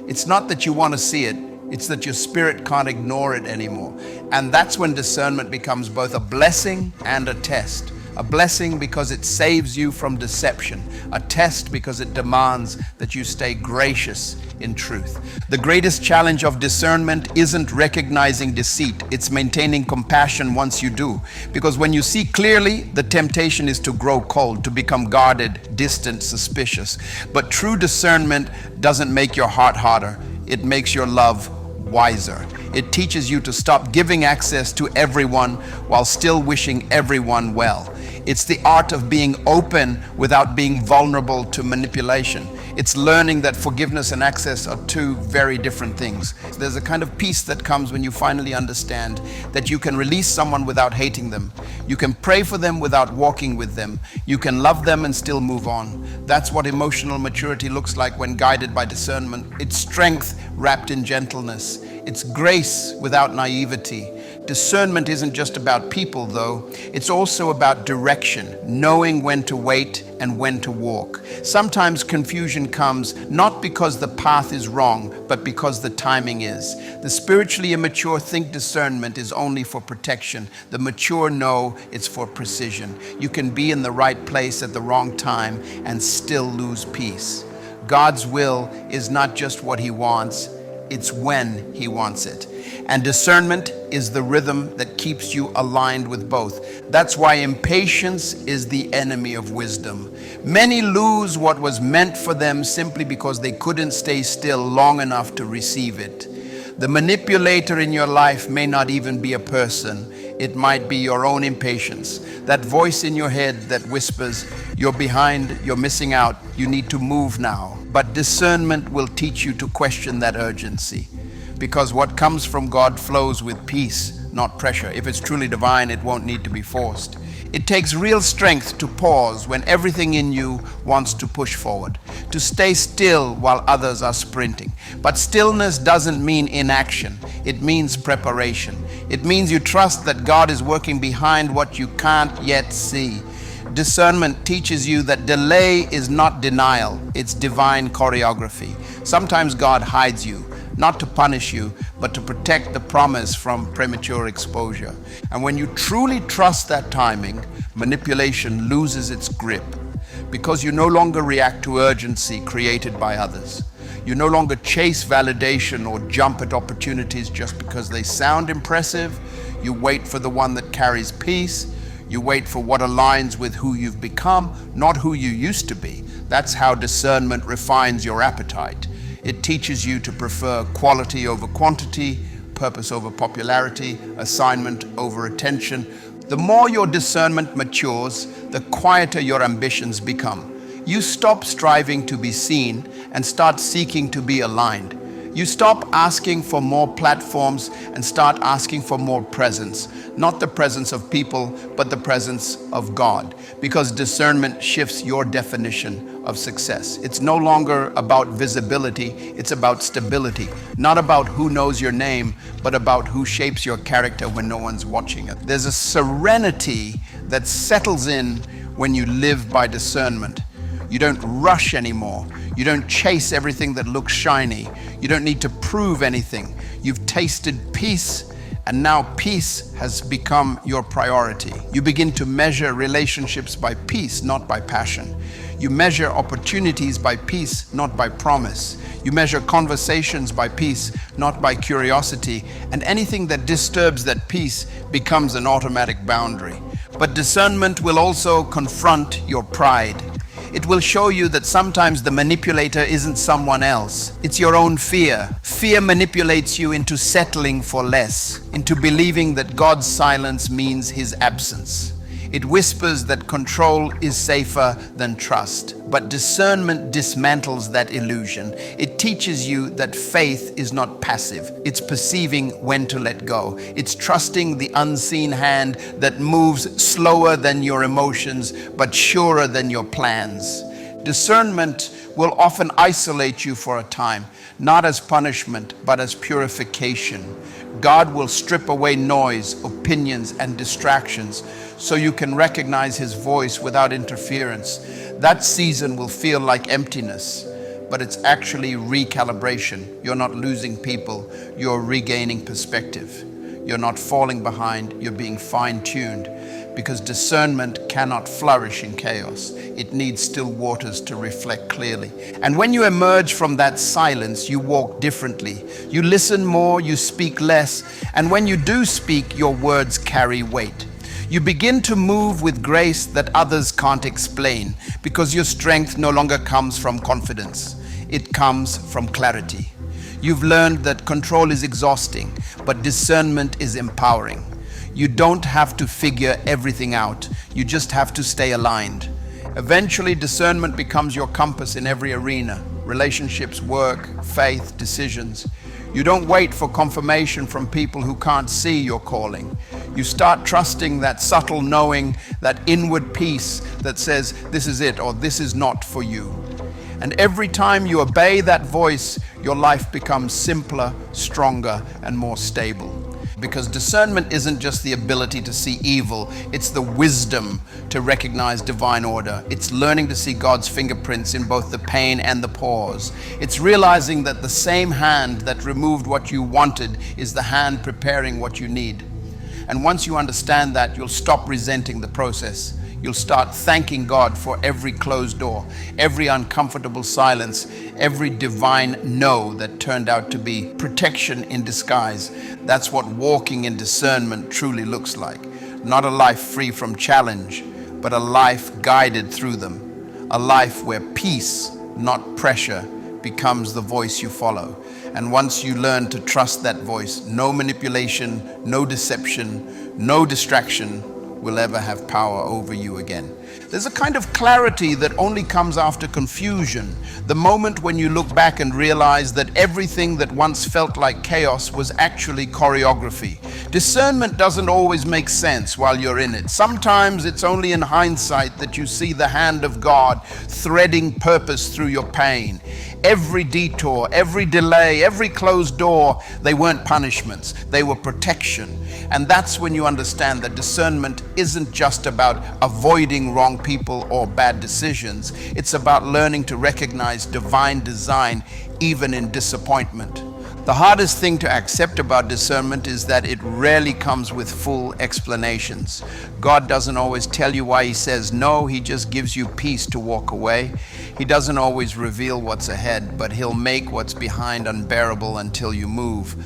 It's not that you want to see it, it's that your spirit can't ignore it anymore. And that's when discernment becomes both a blessing and a test. A blessing because it saves you from deception. A test because it demands that you stay gracious in truth. The greatest challenge of discernment isn't recognizing deceit. It's maintaining compassion once you do. Because when you see clearly, the temptation is to grow cold, to become guarded, distant, suspicious. But true discernment doesn't make your heart harder. It makes your love wiser. It teaches you to stop giving access to everyone while still wishing everyone well. It's the art of being open without being vulnerable to manipulation. It's learning that forgiveness and access are two very different things. There's a kind of peace that comes when you finally understand that you can release someone without hating them. You can pray for them without walking with them. You can love them and still move on. That's what emotional maturity looks like when guided by discernment. It's strength wrapped in gentleness. It's grace without naivety. Discernment isn't just about people, though. It's also about direction, knowing when to wait and when to walk. Sometimes confusion comes not because the path is wrong, but because the timing is. The spiritually immature think discernment is only for protection. The mature know it's for precision. You can be in the right place at the wrong time and still lose peace. God's will is not just what He wants, it's when He wants it. And discernment is the rhythm that keeps you aligned with both. That's why impatience is the enemy of wisdom. Many lose what was meant for them simply because they couldn't stay still long enough to receive it. The manipulator in your life may not even be a person. It might be your own impatience. That voice in your head that whispers, "You're behind, you're missing out, you need to move now." But discernment will teach you to question that urgency. Because what comes from God flows with peace, not pressure. If it's truly divine, it won't need to be forced. It takes real strength to pause when everything in you wants to push forward, to stay still while others are sprinting. But stillness doesn't mean inaction. It means preparation. It means you trust that God is working behind what you can't yet see. Discernment teaches you that delay is not denial, it's divine choreography. Sometimes God hides you, not to punish you, but to protect the promise from premature exposure. And when you truly trust that timing, manipulation loses its grip, because you no longer react to urgency created by others. You no longer chase validation or jump at opportunities just because they sound impressive. You wait for the one that carries peace. You wait for what aligns with who you've become, not who you used to be. That's how discernment refines your appetite. It teaches you to prefer quality over quantity, purpose over popularity, assignment over attention. The more your discernment matures, the quieter your ambitions become. You stop striving to be seen and start seeking to be aligned. You stop asking for more platforms and start asking for more presence. Not the presence of people, but the presence of God. Because discernment shifts your definition of success. It's no longer about visibility, it's about stability. Not about who knows your name, but about who shapes your character when no one's watching it. There's a serenity that settles in when you live by discernment. You don't rush anymore. You don't chase everything that looks shiny. You don't need to prove anything. You've tasted peace, and now peace has become your priority. You begin to measure relationships by peace, not by passion. You measure opportunities by peace, not by promise. You measure conversations by peace, not by curiosity. And anything that disturbs that peace becomes an automatic boundary. But discernment will also confront your pride. It will show you that sometimes the manipulator isn't someone else. It's your own fear. Fear manipulates you into settling for less, into believing that God's silence means His absence. It whispers that control is safer than trust. But discernment dismantles that illusion. It teaches you that faith is not passive. It's perceiving when to let go. It's trusting the unseen hand that moves slower than your emotions, but surer than your plans. Discernment will often isolate you for a time, not as punishment, but as purification. God will strip away noise, opinions, and distractions so you can recognize His voice without interference. That season will feel like emptiness, but it's actually recalibration. You're not losing people, you're regaining perspective. You're not falling behind, you're being fine-tuned, because discernment cannot flourish in chaos. It needs still waters to reflect clearly. And when you emerge from that silence, you walk differently. You listen more, you speak less, and when you do speak, your words carry weight. You begin to move with grace that others can't explain, because your strength no longer comes from confidence. It comes from clarity. You've learned that control is exhausting, but discernment is empowering. You don't have to figure everything out. You just have to stay aligned. Eventually, discernment becomes your compass in every arena: relationships, work, faith, decisions. You don't wait for confirmation from people who can't see your calling. You start trusting that subtle knowing, that inward peace that says, this is it or this is not for you. And every time you obey that voice, your life becomes simpler, stronger, and more stable. Because discernment isn't just the ability to see evil, it's the wisdom to recognize divine order. It's learning to see God's fingerprints in both the pain and the pause. It's realizing that the same hand that removed what you wanted is the hand preparing what you need. And once you understand that, you'll stop resenting the process. You'll start thanking God for every closed door, every uncomfortable silence, every divine no that turned out to be protection in disguise. That's what walking in discernment truly looks like. Not a life free from challenge, but a life guided through them. A life where peace, not pressure, becomes the voice you follow. And once you learn to trust that voice, no manipulation, no deception, no distraction will ever have power over you again. There's a kind of clarity that only comes after confusion, the moment when you look back and realize that everything that once felt like chaos was actually choreography. Discernment doesn't always make sense while you're in it. Sometimes it's only in hindsight that you see the hand of God threading purpose through your pain. Every detour, every delay, every closed door, they weren't punishments, they were protection. And that's when you understand that discernment isn't just about avoiding wrong people or bad decisions. It's about learning to recognize divine design even in disappointment. The hardest thing to accept about discernment is that it rarely comes with full explanations. God doesn't always tell you why He says no, He just gives you peace to walk away. He doesn't always reveal what's ahead, but He'll make what's behind unbearable until you move.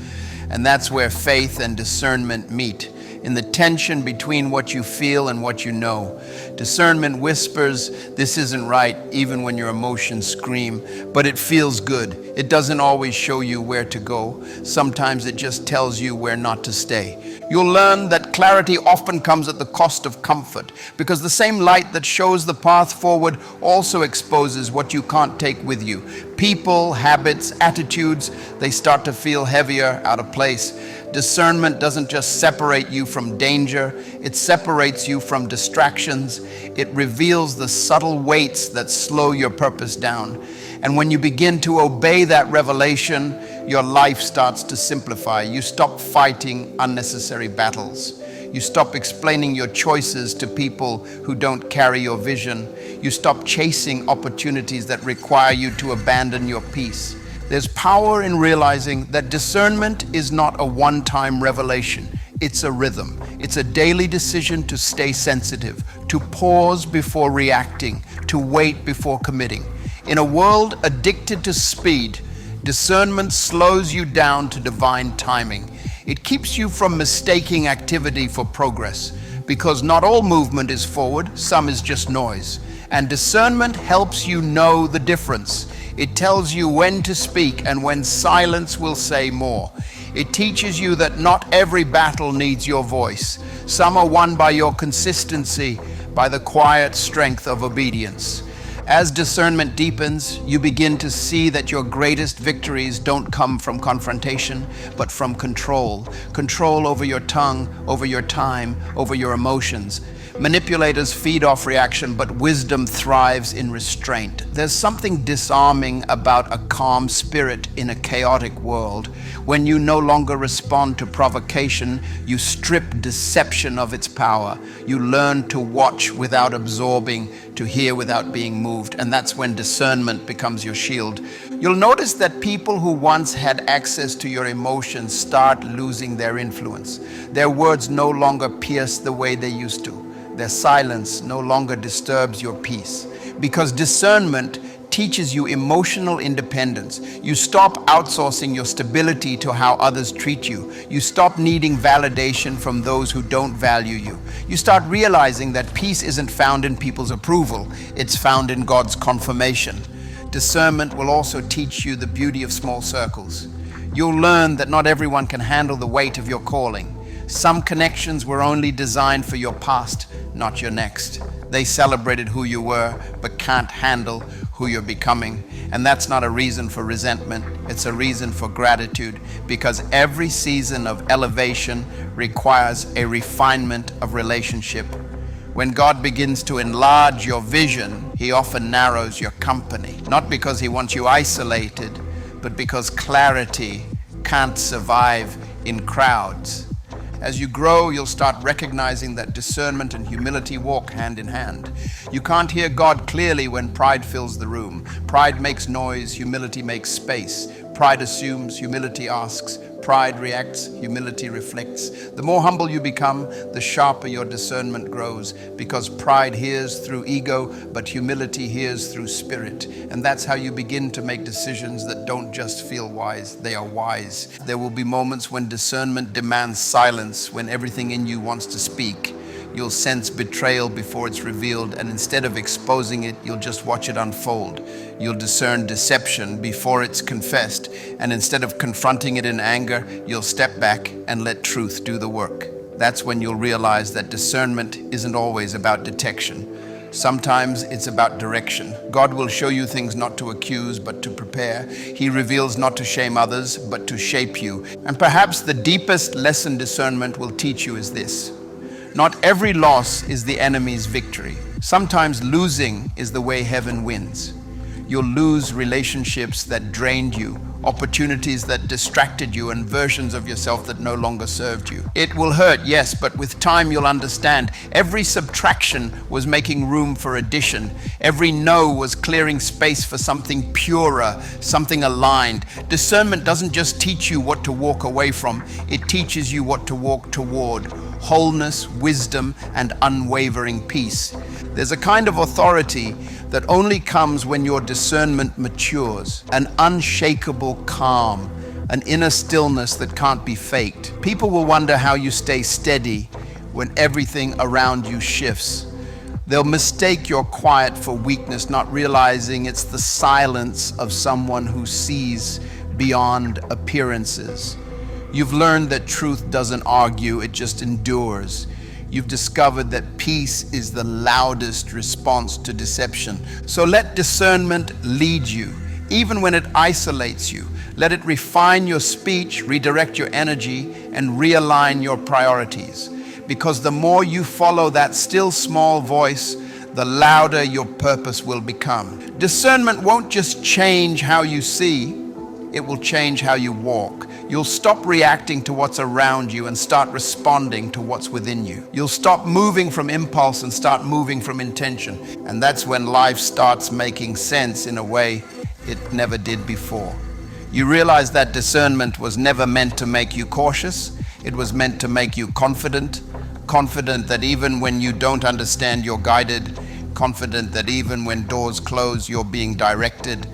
And that's where faith and discernment meet, in the tension between what you feel and what you know. Discernment whispers, this isn't right, even when your emotions scream, but it feels good. It doesn't always show you where to go. Sometimes it just tells you where not to stay. You'll learn that clarity often comes at the cost of comfort, because the same light that shows the path forward also exposes what you can't take with you. People, habits, attitudes, they start to feel heavier, out of place. Discernment doesn't just separate you from danger, it separates you from distractions. It reveals the subtle weights that slow your purpose down. And when you begin to obey that revelation, your life starts to simplify. You stop fighting unnecessary battles. You stop explaining your choices to people who don't carry your vision. You stop chasing opportunities that require you to abandon your peace. There's power in realizing that discernment is not a one-time revelation. It's a rhythm. It's a daily decision to stay sensitive, to pause before reacting, to wait before committing. In a world addicted to speed, discernment slows you down to divine timing. It keeps you from mistaking activity for progress, because not all movement is forward, some is just noise. And discernment helps you know the difference. It tells you when to speak and when silence will say more. It teaches you that not every battle needs your voice. Some are won by your consistency, by the quiet strength of obedience. As discernment deepens, you begin to see that your greatest victories don't come from confrontation, but from control. Control over your tongue, over your time, over your emotions. Manipulators feed off reaction, but wisdom thrives in restraint. There's something disarming about a calm spirit in a chaotic world. When you no longer respond to provocation, you strip deception of its power. You learn to watch without absorbing, to hear without being moved, and that's when discernment becomes your shield. You'll notice that people who once had access to your emotions start losing their influence. Their words no longer pierce the way they used to. Their silence no longer disturbs your peace, because discernment teaches you emotional independence. You stop outsourcing your stability to how others treat you. You stop needing validation from those who don't value you. You start realizing that peace isn't found in people's approval, it's found in God's confirmation. Discernment will also teach you the beauty of small circles. You'll learn that not everyone can handle the weight of your calling. Some connections were only designed for your past, not your next. They celebrated who you were, but can't handle who you're becoming. And that's not a reason for resentment. It's a reason for gratitude, because every season of elevation requires a refinement of relationship. When God begins to enlarge your vision, He often narrows your company. Not because He wants you isolated, but because clarity can't survive in crowds. As you grow, you'll start recognizing that discernment and humility walk hand in hand. You can't hear God clearly when pride fills the room. Pride makes noise, humility makes space. Pride assumes, humility asks. Pride reacts, humility reflects. The more humble you become, the sharper your discernment grows, because pride hears through ego, but humility hears through spirit. And that's how you begin to make decisions that don't just feel wise, they are wise. There will be moments when discernment demands silence, when everything in you wants to speak. You'll sense betrayal before it's revealed, and instead of exposing it, you'll just watch it unfold. You'll discern deception before it's confessed, and instead of confronting it in anger, you'll step back and let truth do the work. That's when you'll realize that discernment isn't always about detection. Sometimes it's about direction. God will show you things not to accuse, but to prepare. He reveals not to shame others, but to shape you. And perhaps the deepest lesson discernment will teach you is this: not every loss is the enemy's victory. Sometimes losing is the way heaven wins. You'll lose relationships that drained you, opportunities that distracted you, and versions of yourself that no longer served you. It will hurt, yes, but with time you'll understand. Every subtraction was making room for addition. Every no was clearing space for something purer, something aligned. Discernment doesn't just teach you what to walk away from, it teaches you what to walk toward. Wholeness, wisdom, and unwavering peace. There's a kind of authority that only comes when your discernment matures, an unshakable calm, an inner stillness that can't be faked. People will wonder how you stay steady when everything around you shifts. They'll mistake your quiet for weakness, not realizing it's the silence of someone who sees beyond appearances. You've learned that truth doesn't argue, it just endures. You've discovered that peace is the loudest response to deception. So let discernment lead you, even when it isolates you. Let it refine your speech, redirect your energy, and realign your priorities. Because the more you follow that still small voice, the louder your purpose will become. Discernment won't just change how you see, it will change how you walk. You'll stop reacting to what's around you and start responding to what's within you. You'll stop moving from impulse and start moving from intention. And that's when life starts making sense in a way it never did before. You realize that discernment was never meant to make you cautious. It was meant to make you confident. Confident that even when you don't understand, you're guided. Confident that even when doors close, you're being directed.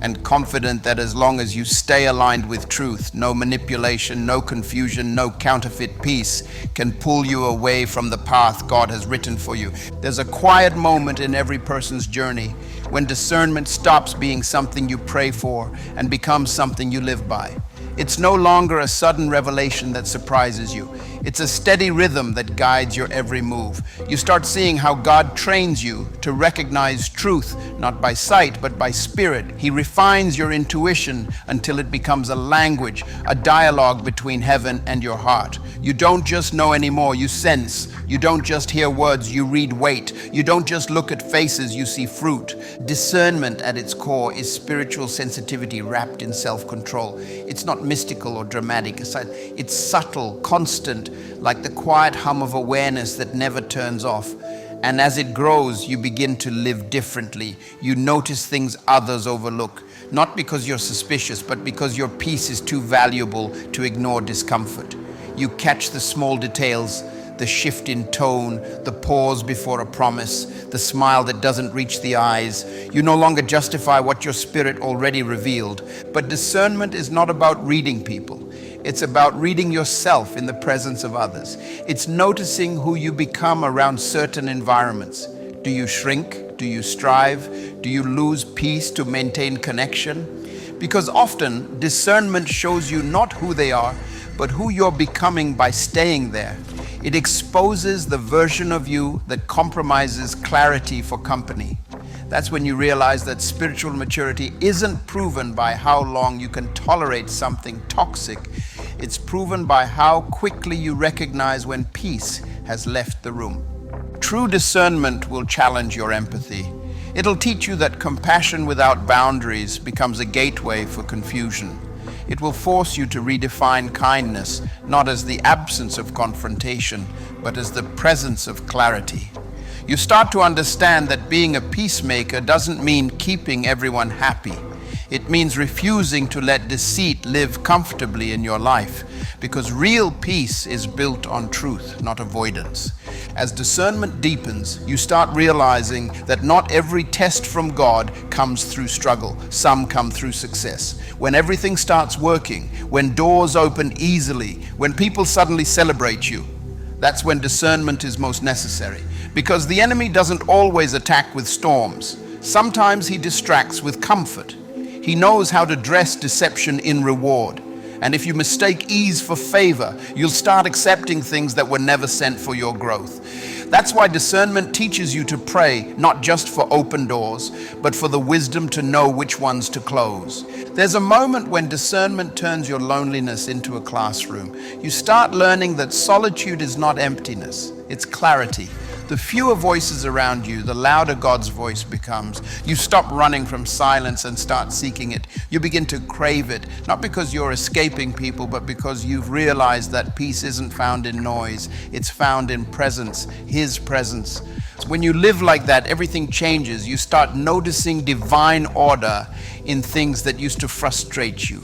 And confident that as long as you stay aligned with truth, no manipulation, no confusion, no counterfeit peace can pull you away from the path God has written for you. There's a quiet moment in every person's journey when discernment stops being something you pray for and becomes something you live by. It's no longer a sudden revelation that surprises you. It's a steady rhythm that guides your every move. You start seeing how God trains you to recognize truth, not by sight, but by spirit. He refines your intuition until it becomes a language, a dialogue between heaven and your heart. You don't just know anymore, you sense. You don't just hear words, you read weight. You don't just look at faces, you see fruit. Discernment at its core is spiritual sensitivity wrapped in self-control. It's not mystical or dramatic. It's subtle, constant, like the quiet hum of awareness that never turns off. And as it grows, you begin to live differently. You notice things others overlook, not because you're suspicious, but because your peace is too valuable to ignore discomfort. You catch the small details, the shift in tone, the pause before a promise, the smile that doesn't reach the eyes. You no longer justify what your spirit already revealed. But discernment is not about reading people. It's about reading yourself in the presence of others. It's noticing who you become around certain environments. Do you shrink? Do you strive? Do you lose peace to maintain connection? Because often discernment shows you not who they are, but who you're becoming by staying there. It exposes the version of you that compromises clarity for company. That's when you realize that spiritual maturity isn't proven by how long you can tolerate something toxic. It's proven by how quickly you recognize when peace has left the room. True discernment will challenge your empathy. It'll teach you that compassion without boundaries becomes a gateway for confusion. It will force you to redefine kindness, not as the absence of confrontation, but as the presence of clarity. You start to understand that being a peacemaker doesn't mean keeping everyone happy. It means refusing to let deceit live comfortably in your life, because real peace is built on truth, not avoidance. As discernment deepens, you start realizing that not every test from God comes through struggle. Some come through success. When everything starts working, when doors open easily, when people suddenly celebrate you, that's when discernment is most necessary. Because the enemy doesn't always attack with storms. Sometimes he distracts with comfort. He knows how to dress deception in reward. And if you mistake ease for favor, you'll start accepting things that were never sent for your growth. That's why discernment teaches you to pray, not just for open doors, but for the wisdom to know which ones to close. There's a moment when discernment turns your loneliness into a classroom. You start learning that solitude is not emptiness, it's clarity. The fewer voices around you, the louder God's voice becomes. You stop running from silence and start seeking it. You begin to crave it, not because you're escaping people, but because you've realized that peace isn't found in noise. It's found in presence, His presence. When you live like that, everything changes. You start noticing divine order in things that used to frustrate you.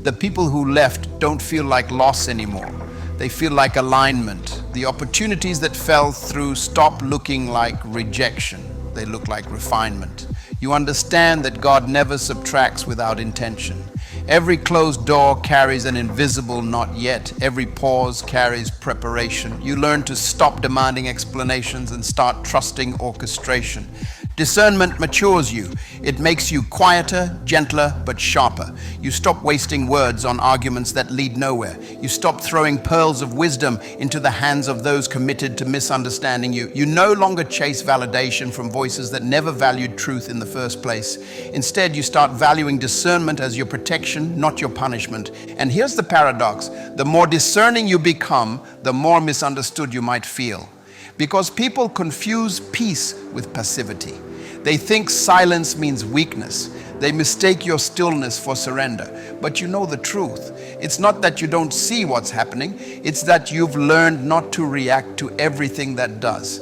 The people who left don't feel like loss anymore. They feel like alignment. The opportunities that fell through stop looking like rejection. They look like refinement. You understand that God never subtracts without intention. Every closed door carries an invisible not yet. Every pause carries preparation. You learn to stop demanding explanations and start trusting orchestration. Discernment matures you. It makes you quieter, gentler, but sharper. You stop wasting words on arguments that lead nowhere. You stop throwing pearls of wisdom into the hands of those committed to misunderstanding you. You no longer chase validation from voices that never valued truth in the first place. Instead, you start valuing discernment as your protection, not your punishment. And here's the paradox. The more discerning you become, the more misunderstood you might feel. Because people confuse peace with passivity. They think silence means weakness. They mistake your stillness for surrender. But you know the truth. It's not that you don't see what's happening. It's that you've learned not to react to everything that does.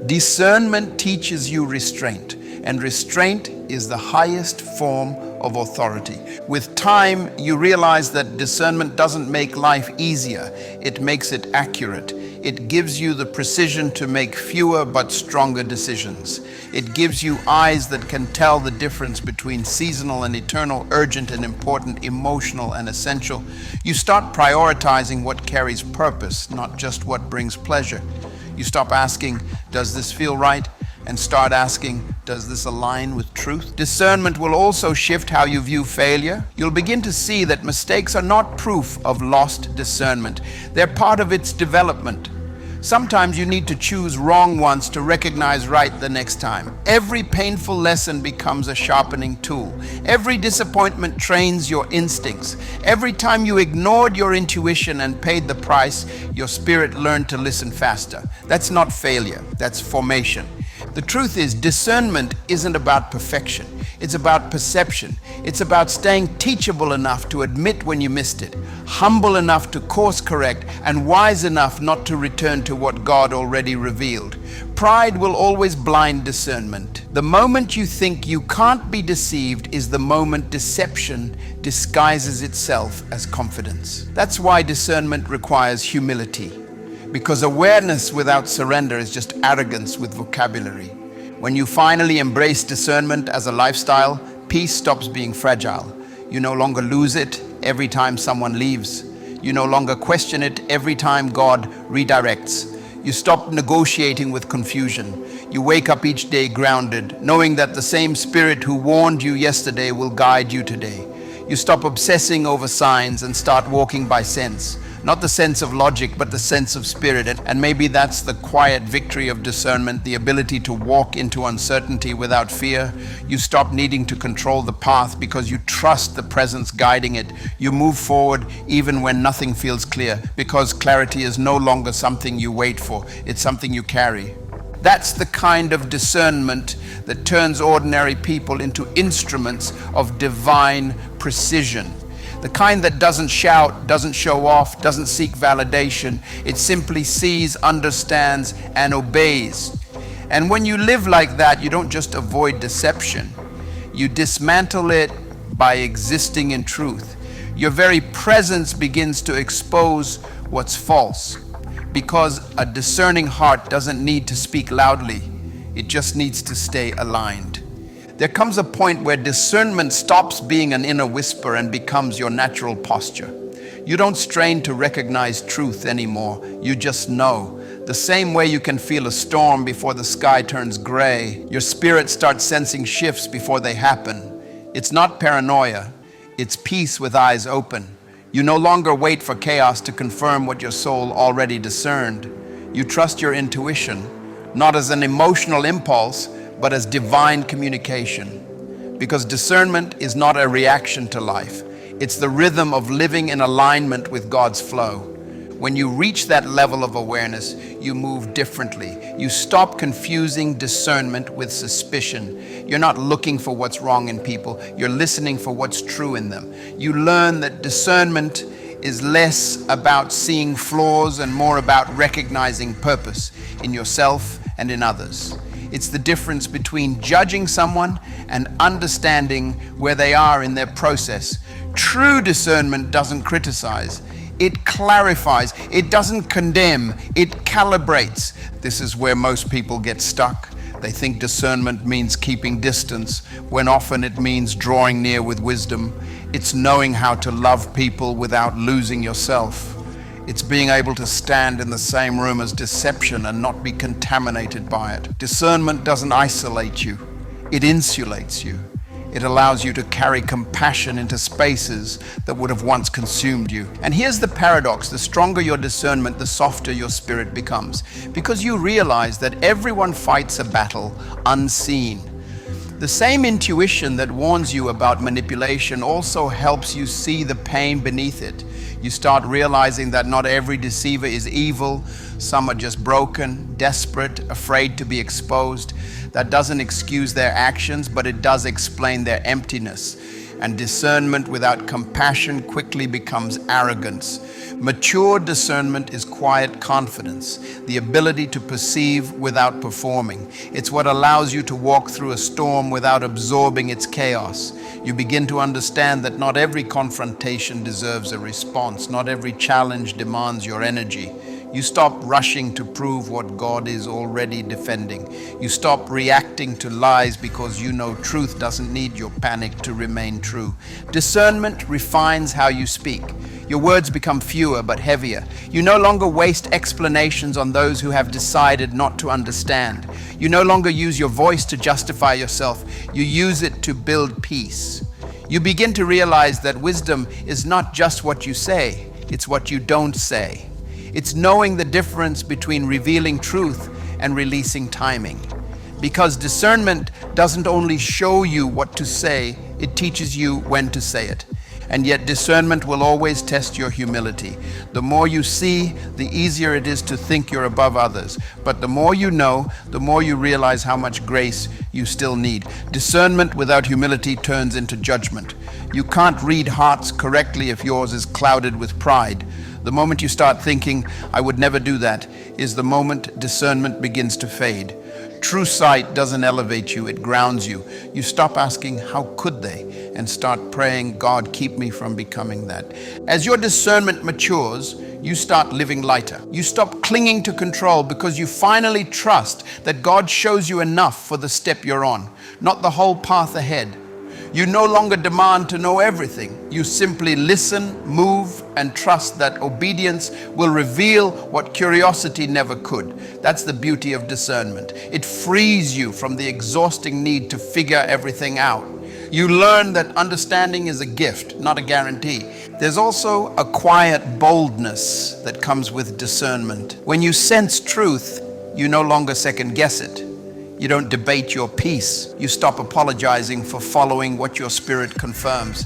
Discernment teaches you restraint. And restraint is the highest form of authority. With time, you realize that discernment doesn't make life easier. It makes it accurate. It gives you the precision to make fewer but stronger decisions. It gives you eyes that can tell the difference between seasonal and eternal, urgent and important, emotional and essential. You start prioritizing what carries purpose, not just what brings pleasure. You stop asking, does this feel right? And start asking, does this align with truth? Discernment will also shift how you view failure. You'll begin to see that mistakes are not proof of lost discernment. They're part of its development. Sometimes you need to choose wrong once to recognize right the next time. Every painful lesson becomes a sharpening tool. Every disappointment trains your instincts. Every time you ignored your intuition and paid the price, your spirit learned to listen faster. That's not failure, that's formation. The truth is, discernment isn't about perfection. It's about perception. It's about staying teachable enough to admit when you missed it, humble enough to course correct, and wise enough not to return to what God already revealed. Pride will always blind discernment. The moment you think you can't be deceived is the moment deception disguises itself as confidence. That's why discernment requires humility. Because awareness without surrender is just arrogance with vocabulary. When you finally embrace discernment as a lifestyle, peace stops being fragile. You no longer lose it every time someone leaves. You no longer question it every time God redirects. You stop negotiating with confusion. You wake up each day grounded, knowing that the same Spirit who warned you yesterday will guide you today. You stop obsessing over signs and start walking by sense. Not the sense of logic, but the sense of spirit. And maybe that's the quiet victory of discernment, the ability to walk into uncertainty without fear. You stop needing to control the path because you trust the presence guiding it. You move forward even when nothing feels clear, because clarity is no longer something you wait for, it's something you carry. That's the kind of discernment that turns ordinary people into instruments of divine precision. The kind that doesn't shout, doesn't show off, doesn't seek validation. It simply sees, understands, and obeys. And when you live like that, you don't just avoid deception. You dismantle it by existing in truth. Your very presence begins to expose what's false, because a discerning heart doesn't need to speak loudly. It just needs to stay aligned. There comes a point where discernment stops being an inner whisper and becomes your natural posture. You don't strain to recognize truth anymore. You just know. The same way you can feel a storm before the sky turns gray, your spirit starts sensing shifts before they happen. It's not paranoia. It's peace with eyes open. You no longer wait for chaos to confirm what your soul already discerned. You trust your intuition, not as an emotional impulse, but as divine communication. Because discernment is not a reaction to life. It's the rhythm of living in alignment with God's flow. When you reach that level of awareness, you move differently. You stop confusing discernment with suspicion. You're not looking for what's wrong in people. You're listening for what's true in them. You learn that discernment is less about seeing flaws and more about recognizing purpose in yourself and in others. It's the difference between judging someone and understanding where they are in their process. True discernment doesn't criticize. It clarifies. It doesn't condemn. It calibrates. This is where most people get stuck. They think discernment means keeping distance, when often it means drawing near with wisdom. It's knowing how to love people without losing yourself. It's being able to stand in the same room as deception and not be contaminated by it. Discernment doesn't isolate you. It insulates you. It allows you to carry compassion into spaces that would have once consumed you. And here's the paradox: the stronger your discernment, the softer your spirit becomes, because you realize that everyone fights a battle unseen. The same intuition that warns you about manipulation also helps you see the pain beneath it. You start realizing that not every deceiver is evil. Some are just broken, desperate, afraid to be exposed. That doesn't excuse their actions, but it does explain their emptiness. And discernment without compassion quickly becomes arrogance. Mature discernment is quiet confidence, the ability to perceive without performing. It's what allows you to walk through a storm without absorbing its chaos. You begin to understand that not every confrontation deserves a response. Not every challenge demands your energy. You stop rushing to prove what God is already defending. You stop reacting to lies because you know truth doesn't need your panic to remain true. Discernment refines how you speak. Your words become fewer but heavier. You no longer waste explanations on those who have decided not to understand. You no longer use your voice to justify yourself. You use it to build peace. You begin to realize that wisdom is not just what you say, it's what you don't say. It's knowing the difference between revealing truth and releasing timing. Because discernment doesn't only show you what to say, it teaches you when to say it. And yet discernment will always test your humility. The more you see, the easier it is to think you're above others. But the more you know, the more you realize how much grace you still need. Discernment without humility turns into judgment. You can't read hearts correctly if yours is clouded with pride. The moment you start thinking, I would never do that, is the moment discernment begins to fade. True sight doesn't elevate you, it grounds you. You stop asking, how could they? And start praying, God, keep me from becoming that. As your discernment matures, you start living lighter. You stop clinging to control because you finally trust that God shows you enough for the step you're on, not the whole path ahead. You no longer demand to know everything. You simply listen, move, and trust that obedience will reveal what curiosity never could. That's the beauty of discernment. It frees you from the exhausting need to figure everything out. You learn that understanding is a gift, not a guarantee. There's also a quiet boldness that comes with discernment. When you sense truth, you no longer second guess it. You don't debate your peace. You stop apologizing for following what your spirit confirms.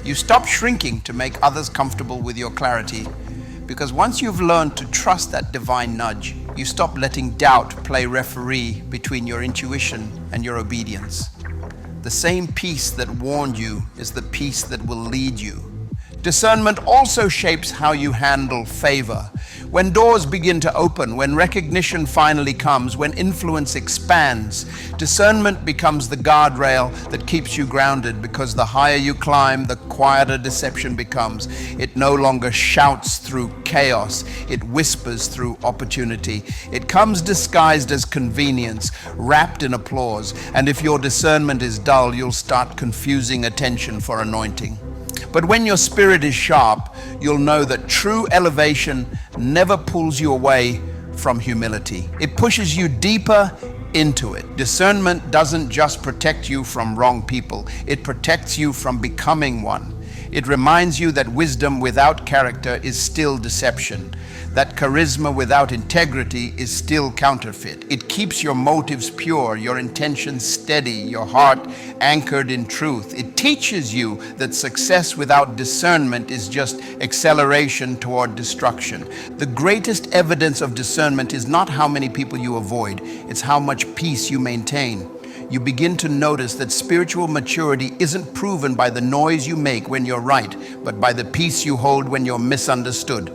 You stop shrinking to make others comfortable with your clarity. Because once you've learned to trust that divine nudge, you stop letting doubt play referee between your intuition and your obedience. The same peace that warned you is the peace that will lead you. Discernment also shapes how you handle favor. When doors begin to open, when recognition finally comes, when influence expands, discernment becomes the guardrail that keeps you grounded, because the higher you climb, the quieter deception becomes. It no longer shouts through chaos, it whispers through opportunity. It comes disguised as convenience, wrapped in applause, and if your discernment is dull, you'll start confusing attention for anointing. But when your spirit is sharp, you'll know that true elevation never pulls you away from humility. It pushes you deeper into it. Discernment doesn't just protect you from wrong people, it protects you from becoming one. It reminds you that wisdom without character is still deception, that charisma without integrity is still counterfeit. It keeps your motives pure, your intentions steady, your heart anchored in truth. It teaches you that success without discernment is just acceleration toward destruction. The greatest evidence of discernment is not how many people you avoid, it's how much peace you maintain. You begin to notice that spiritual maturity isn't proven by the noise you make when you're right, but by the peace you hold when you're misunderstood.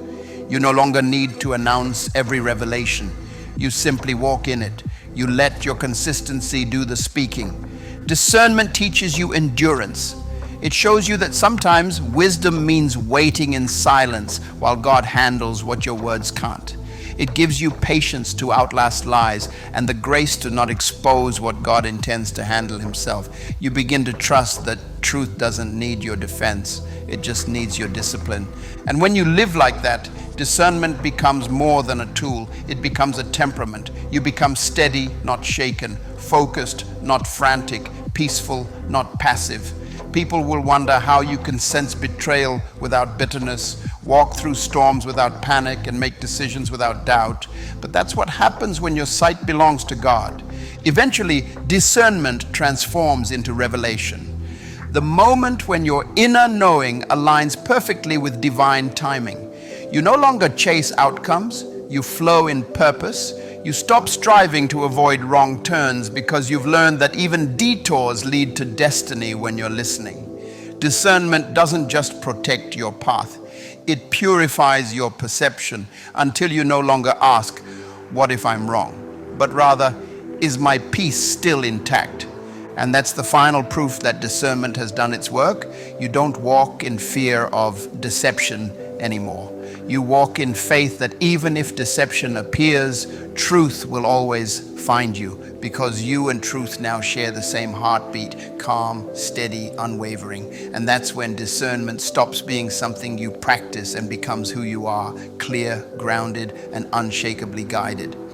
You no longer need to announce every revelation. You simply walk in it. You let your consistency do the speaking. Discernment teaches you endurance. It shows you that sometimes wisdom means waiting in silence while God handles what your words can't. It gives you patience to outlast lies and the grace to not expose what God intends to handle himself. You begin to trust that truth doesn't need your defense. It just needs your discipline. And when you live like that, discernment becomes more than a tool. It becomes a temperament. You become steady, not shaken, focused, not frantic, peaceful, not passive. People will wonder how you can sense betrayal without bitterness, walk through storms without panic, and make decisions without doubt. But that's what happens when your sight belongs to God. Eventually, discernment transforms into revelation. The moment when your inner knowing aligns perfectly with divine timing. You no longer chase outcomes, you flow in purpose. You stop striving to avoid wrong turns because you've learned that even detours lead to destiny when you're listening. Discernment doesn't just protect your path, it purifies your perception until you no longer ask, "What if I'm wrong?" but rather, "Is my peace still intact?" And that's the final proof that discernment has done its work. You don't walk in fear of deception anymore. You walk in faith that even if deception appears, truth will always find you, because you and truth now share the same heartbeat, calm, steady, unwavering. And that's when discernment stops being something you practice and becomes who you are, clear, grounded, and unshakably guided.